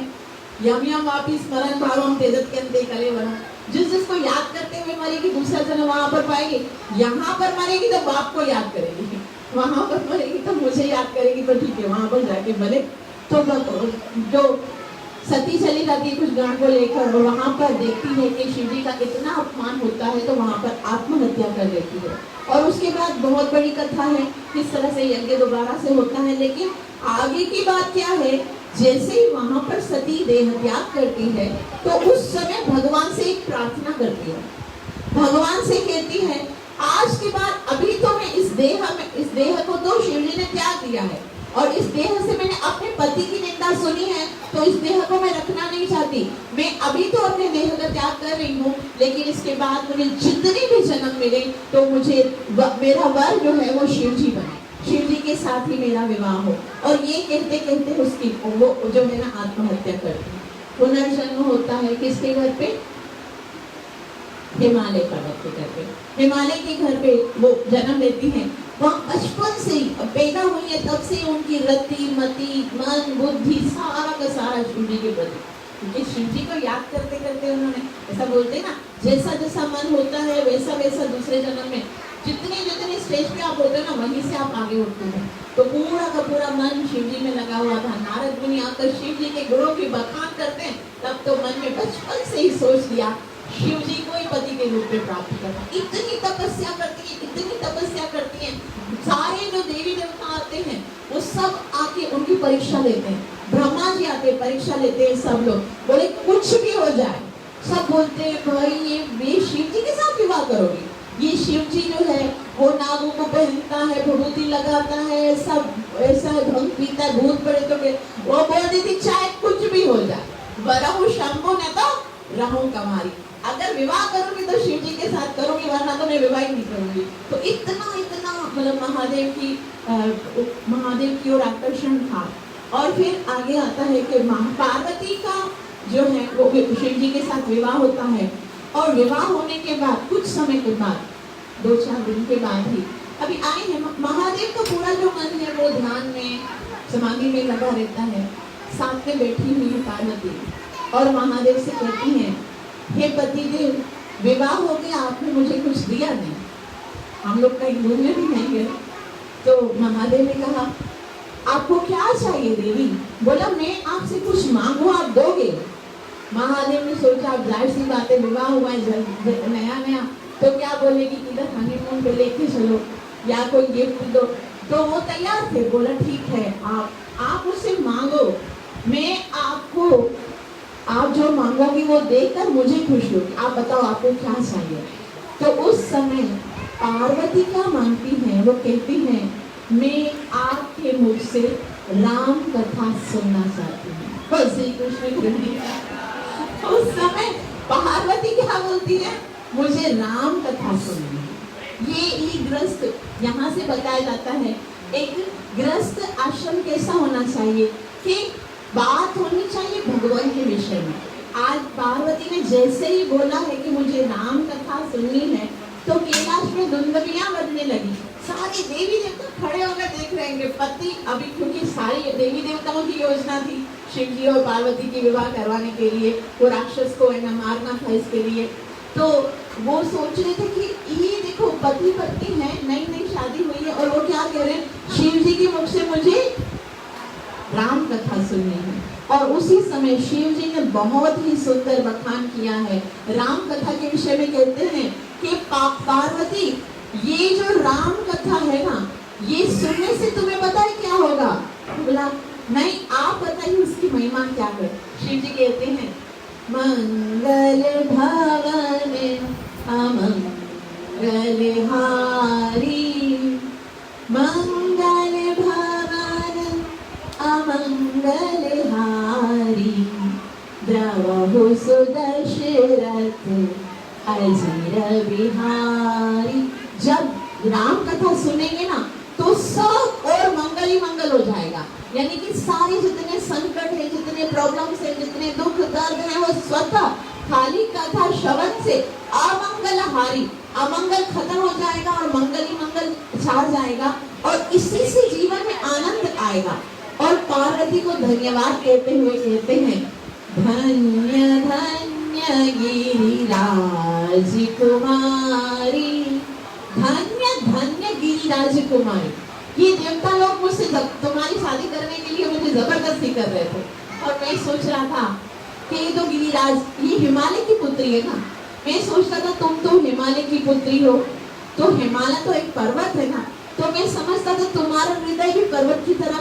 यम यम वापिस स्मरण भावम तेजत के अंते करे वरम, जिसको याद करते हुए मरेगी दूसरा जन्म वहां पर पाएगी। यहाँ पर मरेगी तो बाप को याद करेगी, वहां पर मरेगी तो मुझे याद करेगी, तो ठीक है वहां पर जाके भले। तो जो सती चली जाती है कुछ गांव को लेकर, और वहां पर देखती है कि शिव जी का इतना अपमान होता है, तो वहां पर आत्महत्या कर लेती है। और उसके बाद बहुत बड़ी कथा है किस तरह से यज्ञ दोबारा से होता है। लेकिन आगे की बात क्या है, जैसे ही वहां पर सती देह त्याग करती है तो उस समय भगवान से एक प्रार्थना करती है, भगवान से कहती है आज के बाद अभी तो मैं इस देह को तो शिव जी ने त्याग दिया है, और इस देह से मैंने अपने पति की निंदा सुनी है, तो इस देह को मैं रखना नहीं चाहती। मैं अभी तो अपने देह का त्याग कर रही हूँ, लेकिन इसके बाद मुझे जितने भी जन्म मिले तो मुझे मेरा वर जो है वो शिव जी बने, शिव जी के साथ ही मेरा विवाह हो। और ये कहते कहते उसकी वो जो है ना आत्महत्या करती है। पुनर्जन्म होता है किसके घर पे? हिमालय पर्वत के घर पे, हिमालय के घर पे वो जन्म लेती हैं। वहाँ बचपन से ही पैदा हुई है, तब से उनकी रति मति मन बुद्धि सारा का सारा शिव जी के प्रति, क्योंकि शिव जी को याद करते करते उन्होंने, ऐसा बोलते ना, जैसा जैसा मन होता है वैसा वैसा दूसरे जन्म में जितने जितने स्टेज पे आप होते हो ना, वहीं से आप आगे उठते हैं। तो पूरा का पूरा मन शिव जी में लगा हुआ था। नारद मुनि आकर शिव जी के गुणों की बखान करते हैं, तब तो मन में बचपन से ही सोच लिया शिव जी को ही पति के रूप में प्राप्त करना। इतनी तपस्या करती है, इतनी तपस्या करती है। सारे जो देवी देवता आते हैं वो सब आके उनकी परीक्षा लेते हैं। ब्रह्मा जी आते परीक्षा लेते हैं, सब लोग बोले कुछ भी हो जाए, सब बोलते हैं भाई ये शिव जी के साथ विवाह करोगे। ये शिव जी जो है वो नागों को पहनता है, विभूति लगाता है, सब ऐसा भंग पीता है, भूत पड़े तो वो बोल देती चाहे कुछ भी हो जाए, वरहु शंभु ने तो रहूं कमारी, अगर विवाह करूंगी तो शिव जी के साथ करूंगी, वरना तो मैं विवाह ही नहीं करूंगी। तो इतना इतना मतलब महादेव की ओर आकर्षण था। और फिर आगे आता है कि पार्वती का जो है वो शिव जी के साथ विवाह होता है, और विवाह होने के बाद कुछ समय के बाद 2-4 दिन के बाद ही अभी आए हैं महादेव का पूरा जो मन है वो ध्यान में समाधि में लगा रहता है। साथ में बैठी हुई है पार्वती और महादेव से कहती हैं, हे पतिदेव विवाह हो गया, आपने मुझे कुछ दिया नहीं, हम लोग कहीं घूमने भी नहीं गए। तो महादेव ने कहा आपको क्या चाहिए देवी? बोला मैं आपसे कुछ मांगू आप दोगे? महादेव ने सोचा अब जाहिर सी बात है, विवाह हुआ है नया नया, तो क्या बोलेगी किधर हनीमून पे लेके चलो या कोई गिफ्ट दो। तो वो तैयार थे, बोला ठीक है आप उससे मांगो, मैं आपको आप जो मांगोगी वो देकर मुझे खुश होगी, आप बताओ आपको क्या चाहिए। तो उस समय पार्वती क्या मांगती हैं? वो कहती हैं मैं आपके मुख से राम कथा सुनना चाहती हूँ। श्री कृष्ण उस समय पार्वती क्या बोलती है? मुझे राम कथा सुननी है। ये गृहस्थ यहाँ से बताया जाता है, एक गृहस्थ आश्रम कैसा होना चाहिए कि बात होनी चाहिए भगवान के विषय में। आज पार्वती ने जैसे ही बोला है कि मुझे राम कथा सुननी है, तो कैलाश में धुंधलियां बजने लगी। सारे देवी देवता खड़े होकर देख रहे हैं। पति अभी, क्योंकि सारी देवी देवताओं की योजना थी शिव जी और पार्वती की विवाह करवाने के लिए, वो राक्षस को है ना मारना था इसके लिए। तो वो सोच रहे थे कि ये देखो पति पत्नी है, नई नई शादी हुई है, और वो क्या कह रहे हैं, शिव जी के मुख से मुझे राम कथा सुननी है। और उसी समय शिव जी ने बहुत ही सुंदर बखान किया है राम कथा के विषय में। कहते हैं कि पार्वती ये जो राम कथा है ना, ये सुनने से तुम्हें पता है क्या होगा? बोला नहीं, आप बताइए उसकी महिमा क्या है। शिव जी कहते हैं मंगल भवन अमंगल हारी, मंगल भवन अमंगल हारी, द्रवहु सुदशरथ अजीर बिहारी। जब राम कथा सुनेंगे ना तो सब और मंगल ही मंगल हो जाएगा, यानी कि सारे जितने संकट है, जितने प्रॉब्लम्स है, जितने दुख दर्द है, वो स्वतः खाली कथा श्रवण से अमंगल हारी, अमंगल खत्म हो जाएगा और मंगल ही मंगल छा जाएगा और इसी से जीवन में आनंद आएगा। और पार्वती को धन्यवाद कहते हुए कहते हैं, धन्य धन्य गिरिराज कुमारी, धन्य धन्य गिरिराज कुमारी। ये देवता लोग मुझसे तुम्हारी शादी करने के लिए मुझे जबरदस्ती कर रहे थे और मैं सोच रहा था कि ये तो गिरिराज, ये हिमालय की पुत्री है ना। मैं सोच रहा था तुम तो हिमालय की पुत्री हो, तो हिमालय तो एक पर्वत है ना, तो मैं समझता था तुम्हारा हृदय भी पर्वत की तरह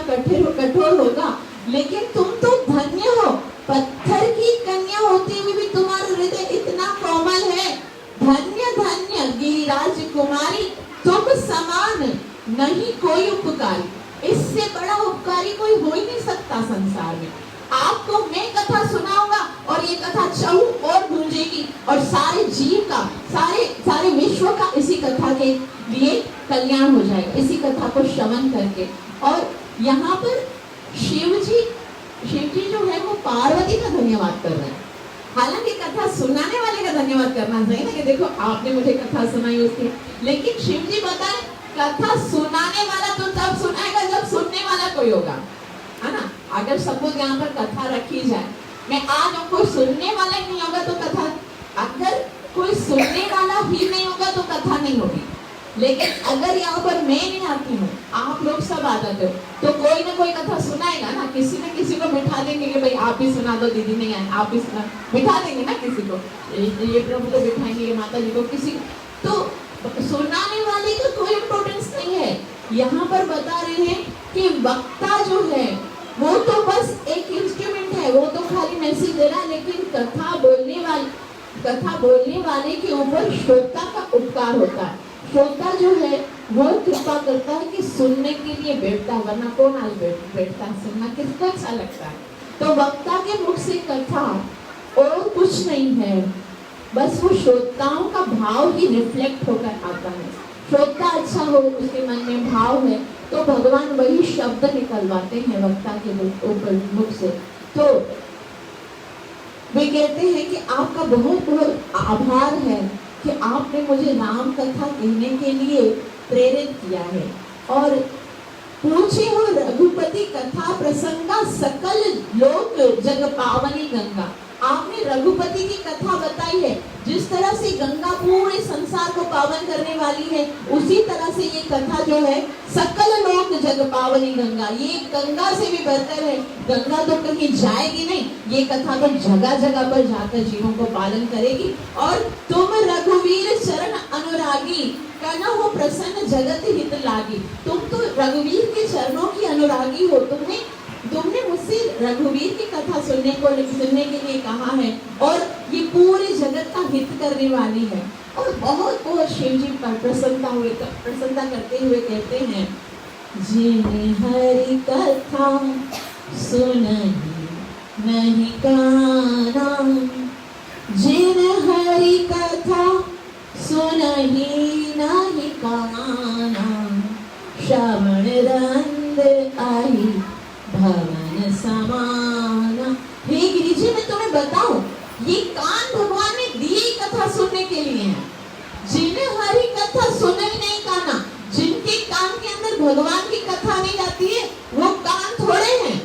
कठोर होगा, लेकिन तुम तो धन्य हो, पत्थर की कन्या होते हुए भी तुम्हारा हृदय इतना कोमल है। धन्य धन्य गिरिराज कुमारी, तुम समान नहीं कोई उपकारी, इससे बड़ा उपकारी कोई हो ही नहीं सकता संसार में। आपको मैं कथा सुनाऊंगा और ये कथा चहु और गूंजेगी और सारे जीव का, सारे विश्व का इसी कथा के लिए कल्याण हो जाएगा, इसी कथा को श्रवण करके। और यहाँ पर शिव जी जो है वो पार्वती का धन्यवाद कर रहे हैं। हालांकि कथा सुनाने वाले का धन्यवाद करना चाहिए ना, कि देखो आपने मुझे कथा सुनाई उसकी, लेकिन शिव जी बताए कथा सुनाने वाला तो तब सुनाएगा जब सुनने वाला कोई होगा, है ना। अगर सपोज यहाँ पर कथा रखी जाए, मैं आज कोई सुनने वाला ही नहीं होगा तो कथा, अगर कोई सुनने वाला ही नहीं होगा तो कथा नहीं होगी। लेकिन अगर यहाँ पर मैं नहीं आती हूँ, आप लोग सब आ जाते हो, तो कोई ना कोई कथा सुनाएगा ना, किसी न किसी को बिठा देंगे कि भाई आप ही सुना दो, दीदी नहीं आए आप ही सुना, बिठा देंगे ना किसी को, ये प्रभु को बिठाएंगे, ये माता जी को, किसी तो सुनाने वाले का कोई इम्पोर्टेंस नहीं है। यहाँ पर बता रहे हैं कि वक्ता जो है वो तो बस एक इंस्ट्रूमेंट है, वो तो खाली मैसेज दे रहा है, लेकिन कथा बोलने वाले के ऊपर श्रोता का उपकार होता है। श्रोता जो है वो कृपा करता है कि सुनने के लिए बैठता, वरना कौन आज बैठता है, सुनना किसको अच्छा लगता है। तो वक्ता के मुख से कथा और कुछ नहीं है, बस वो श्रोताओं का भाव ही रिफ्लेक्ट होकर आता है। श्रोता अच्छा हो, उसके मन में भाव है, तो भगवान वही शब्द निकलवाते हैं वक्ता के मुख से। तो वे कहते हैं कि आपका बहुत बहुत आभार है कि आपने मुझे राम कथा कहने के लिए प्रेरित किया है। और पूछे हो रघुपति कथा प्रसंगा, सकल लोक जग पावनी गंगा। आपने रघुपति की कथा बताई है, जिस तरह से गंगा पूरे संसार को पावन करने वाली है, उसी तरह से ये कथा जो है सकल लोक जग पावनी गंगा, ये गंगा से भी बेहतर है। गंगा तो कहीं जाएगी नहीं, ये कथा तो जगह जगह पर जाकर जीवों को पालन करेगी। और तुम रघुवीर चरण अनुरागी, कहना हो प्रसन्न जगत हित लागी। तुम तो रघुवीर के चरणों की अनुरागी हो, तुमने मुझसे रघुवीर की कथा सुनने के लिए कहा है, और ये पूरे जगत का हित करने वाली है। और बहुत बहुत शिव जी पर प्रसन्नता करते हुए कहते हैं, जिन हरि कथा सुनहि नहीं काना, जिन हरि कथा सुनहि नहीं काना, श्रवण रंद आई भवन समाना। हे गिरि जी, मैं तुम्हें बताऊं, ये कान भगवान ने दिए कथा सुनने के लिए हैं। जिन्हें हरि कथा सुने नहीं काना, जिनके कान के अंदर भगवान की कथा नहीं जाती है, वो कान थोड़े हैं।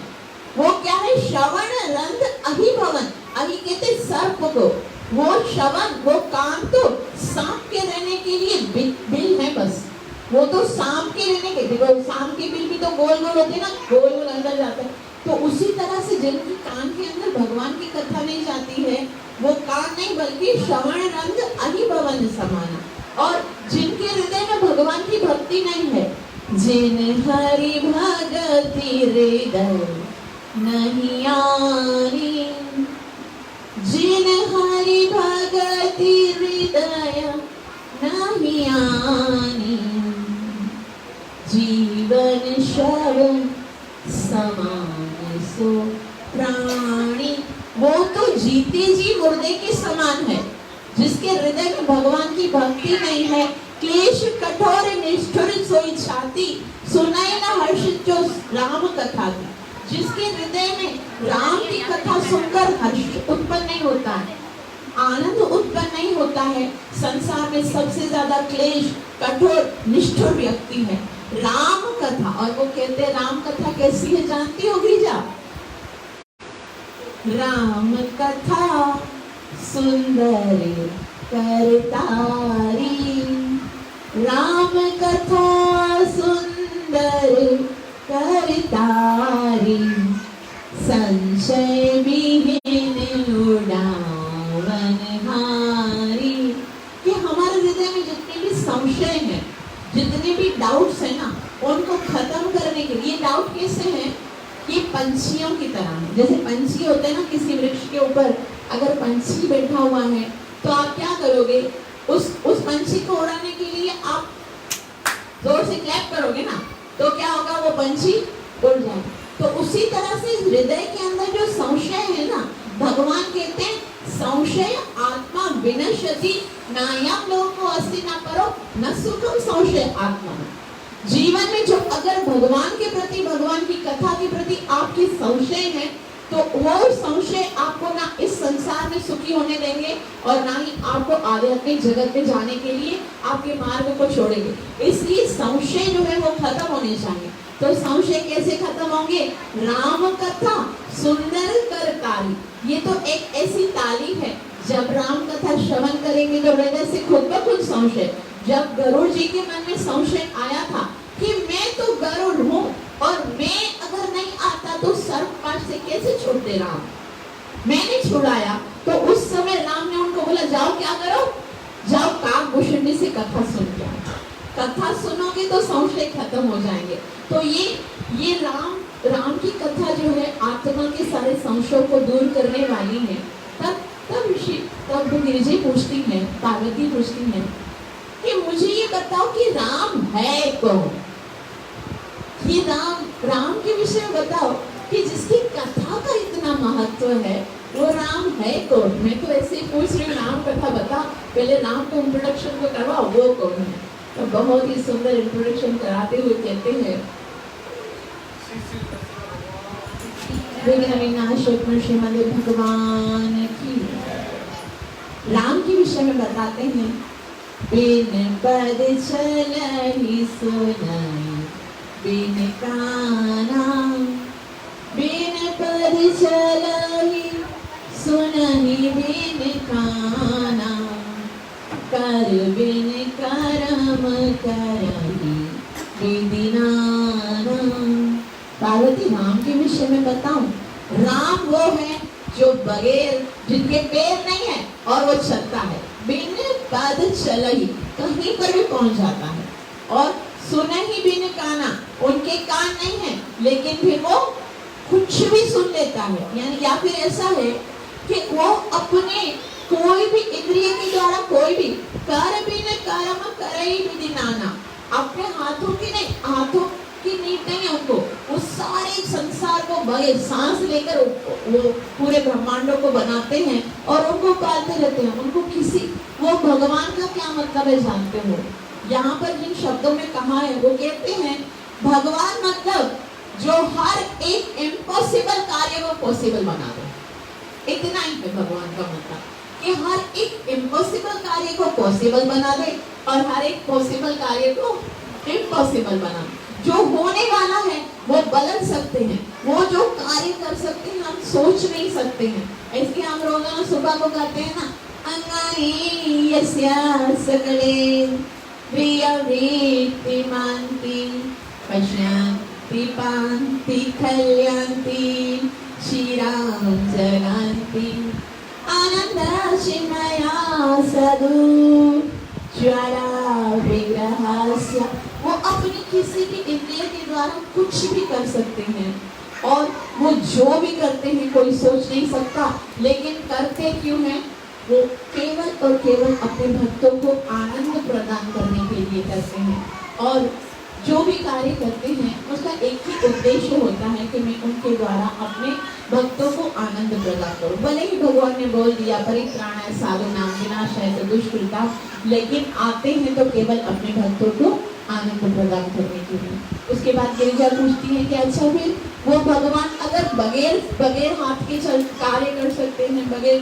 वो क्या है? श्रवण रंध अभिभवन। अभी कहते सर्प को, वो श्रवण, वो कान तो सांप के रहने के लिए बिल है बस, वो तो सांप के रहने के, देखो सांप के बिल भी तो गोल गोल होते ना, गोल गोल अंदर जाते हैं। तो उसी तरह से जिनकी कान के अंदर भगवान की कथा नहीं जाती है, वो कान नहीं बल्कि श्रवण रंग अहिभवन समाना। और जिनके हृदय में भगवान की भक्ति नहीं है, जिन हरि भगति हृदय नहीं आनी, जिन हरि भगति हृदय नहीं आनी, जीवन श्रवण समान सो प्राणी। वो तो जीते जी मुर्दे के समान है, जिसके हृदय में भगवान की भक्ति नहीं है, क्लेश कठोर निष्ठुर सोई छाती, सुनाई न हर्षित जो राम कथा थी। जिसके हृदय में राम की कथा सुनकर हर्ष उत्पन्न नहीं होता है, आनंद उत्पन्न नहीं होता है, संसार में सबसे ज्यादा क्लेश कठोर निष्ठुर व्यक्ति है। राम कथा, और वो कहते हैं राम कथा कैसी है जानती होगी जा? राम कथा सुंदर करतारी, राम कथा सुंदर करतारी, संशय विहीन उड़ावन हारी। कि हमारे हृदय में जितने भी संशय हैं, जितने भी डाउट्स हैं ना, उनको खत्म करने के लिए, डाउट कैसे हैं? ये पंछियों की तरह है। जैसे पंछी होते हैं ना, किसी वृक्ष के ऊपर अगर पंछी बैठा हुआ है तो आप क्या करोगे? उस पंछी को उड़ाने के लिए आप जोर से क्लैप करोगे ना, तो क्या होगा? वो पंछी उड़ जाएगा। तो उसी तरह से हृदय के अंदर जो संशय है ना, भगवान कहते हैं संशय आत्मा विनश्यति, नायम लोको अस्ति न परो न सुखम संशय आत्मा। जीवन में जो अगर भगवान के प्रति, भगवान की कथा के प्रति आपके संशय है, तो वो संशय आपको ना इस संसार में सुखी होने देंगे और ना ही आपको आध्यात्मिक जगत में जाने के लिए आपके मार्ग को छोड़ेंगे। इसलिए संशय जो है वो खत्म होने चाहिए। तो संशय कैसे खत्म होंगे? राम कथा सुंदर करतारी। ये तो एक ऐसी तालीम है, जब राम कथा श्रवण करेंगे तो हृदय से खुद ब खुद संशय। जब गरुड़ जी के मन में संशय आया था कि मैं तो गरुड़ हूँ और मैं अगर नहीं आता तो सर्पपाश से कैसे छुड़ते राम, मैंने छुड़ाया। तो उस समय राम ने उनको बोला जाओ क्या करो, जाओ काकभूषणी से कथा सुन के आओ। कथा सुनोगे तो संशय खत्म हो जाएंगे। तो ये राम की कथा जो है आत्मा के सारे संशयों को दूर करने वाली है। तब गिरिजा पूछती है, पार्वती पूछती है कि मुझे ये बताओ कि राम है कौन? ये राम के विषय में बताओ कि जिसकी कथा का इतना महत्व है, वो राम है कौन? मैं तो ऐसे ही पूछ रही हूँ, राम कथा बता, पहले राम को इंट्रोडक्शन को करवाओ, वो कौन है? तो बहुत ही सुंदर इंट्रोडक्शन कराते हुए कहते हैं, श्रीमद भगवान की। राम के विषय में बताते हैं, बिन पद चलहि सुनाई बिन काना, बिन पद चलहि सुनहि बिन काना, कर बिन करम करहि विधि नाना। पार्वती राम के विषय में बताऊं, राम वो है जो बगैर, जिनके पैर नहीं है और वो चलता है, बिन पद चलहि, कहीं पर भी पहुंच जाता है, और सुनहि बिन काना, उनके कान नहीं है लेकिन फिर वो कुछ भी सुन लेता है। यानी या फिर ऐसा है कि वो अपने कोई भी इंद्रिय के द्वारा कोई भी कर बिन कर्म करहि विधि नाना, अपने हाथों की नहीं, हाथों की नींद नहीं है उनको, वो सारे संसार को बगैर सांस लेकर वो पूरे ब्रह्मांडों को बनाते हैं और उनको पालते रहते हैं। उनको किसी, वो भगवान का क्या मतलब है जानते हो? यहाँ पर जिन शब्दों में कहा है वो कहते हैं भगवान मतलब जो हर एक इम्पॉसिबल कार्य को पॉसिबल बना दे। इतना ही है भगवान का मतलब, कि हर एक इम्पॉसिबल कार्य को पॉसिबल बना दे और हर एक पॉसिबल कार्य को इम्पॉसिबल बना दे। जो होने वाला है वो बदल सकते हैं, वो जो कार्य कर सकते हैं हम सोच नहीं सकते हैं। इसलिए हम रोजाना सुबह को कहते हैं ना, अंगानि यस्या सकले प्रियवृत्ति मान्ति पश्यन्ति पान्ति कल्यान्ति क्षीरां जगान्ति आनन्द चिन्मया सदु ज्वाला विग्रहस्य। वो अपनी किसी भी इंद्रिय के द्वारा कुछ भी कर सकते हैं और वो जो भी करते हैं कोई सोच नहीं सकता, लेकिन करते क्यों हैं? वो केवल और केवल अपने भक्तों को आनंद प्रदान करने के लिए करते हैं। और जो भी कार्य करते हैं उसका एक ही उद्देश्य होता है कि मैं उनके द्वारा अपने भक्तों को आनंद प्रदान करो। भले ही भगवान ने बोल दिया परित्राणाय साधूनां विनाशाय च दुष्कृतां, लेकिन आते हैं तो केवल अपने भक्तों को आनंद प्रदान करने के लिए। उसके बाद गिरिजा पूछती है कि अच्छा फिर वो भगवान अगर बगैर हाथ के चल कार्य कर सकते हैं, बगैर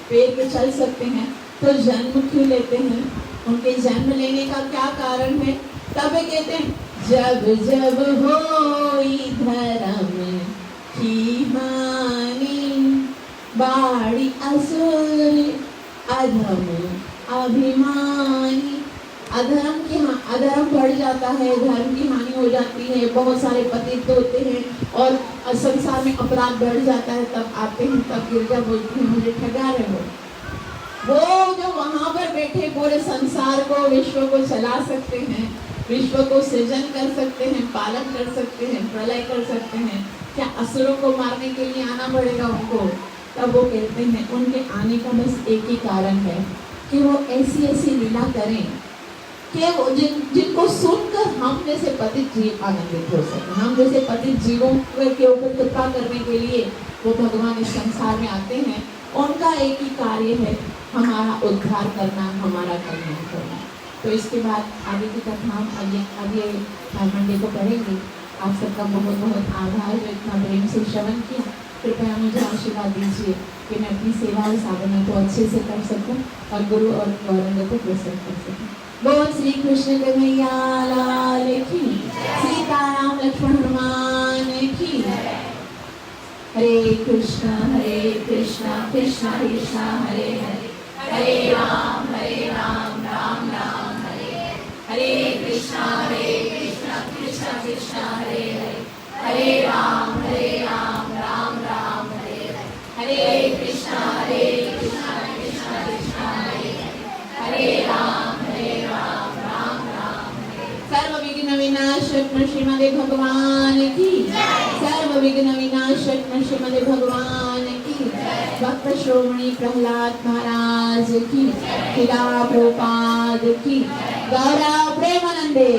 पैर के चल सकते हैं, तो जन्म क्यों लेते हैं? उनके जन्म लेने का क्या कारण है? तब वे कहते हैं जब जब होई धर्म की हानि, बाड़ी असुर अधम अभिमानी। अधर्म बढ़ जाता है, धर्म की हानि हो जाती है, बहुत सारे पतित होते हैं और संसार में अपराध बढ़ जाता है। तब आते हैं, तब गिरजा बोलती है मुझे ठगा रहे हो। वो जो वहां पर बैठे पूरे संसार को, विश्व को चला सकते हैं, विश्व को सृजन कर सकते हैं, पालन कर सकते हैं, प्रलय कर सकते हैं, क्या असुरों को मारने के लिए आना पड़ेगा उनको? तब वो कहते हैं उनके आने का बस एक ही कारण है कि वो ऐसी ऐसी लीला करें कि वो जिनको सुनकर हम जैसे पतित जीव आनंदित हो सके। हम जैसे पतित जीवों के ऊपर कृपा करने के लिए वो भगवान इस संसार में आते हैं। उनका एक ही कार्य है हमारा उद्धार करना, हमारा कल्याण करना। तो इसके बाद आगे की कथा हम आगे मंडे को पढ़ेंगे। आप सबका बहुत बहुत आभार जो इतना प्रेम से श्रवण किया। कृपया मुझे आशीर्वाद दीजिए कि मैं अपनी सेवा और साधना को अच्छे से कर सकूं और गुरु और गौरंग को प्रसन्न कर सकूं। बोल श्री कृष्ण कन्हैया लाल की, सीताराम लक्ष्मण हनुमान की। हरे कृष्णा कृष्ण कृष्ण हरे हरे, हरे राम राम राम हरे हरे। कृष्णा कृष्ण कृष्ण हरे हरे, हरे राम राम राम हरे हरे। हरे कृष्णा कृष्ण कृष्ण हरे हरे, हरे राम राम हरे। सर्व विघ्न विनाशक श्रीमद् भगवान की, सर्व विघ्न विनाशक श्रीमद् भगवान की। भक्त श्रोमणी प्रहलाद महाराज की, शिला प्रभुपाद की, गौरव प्रेमानंदे।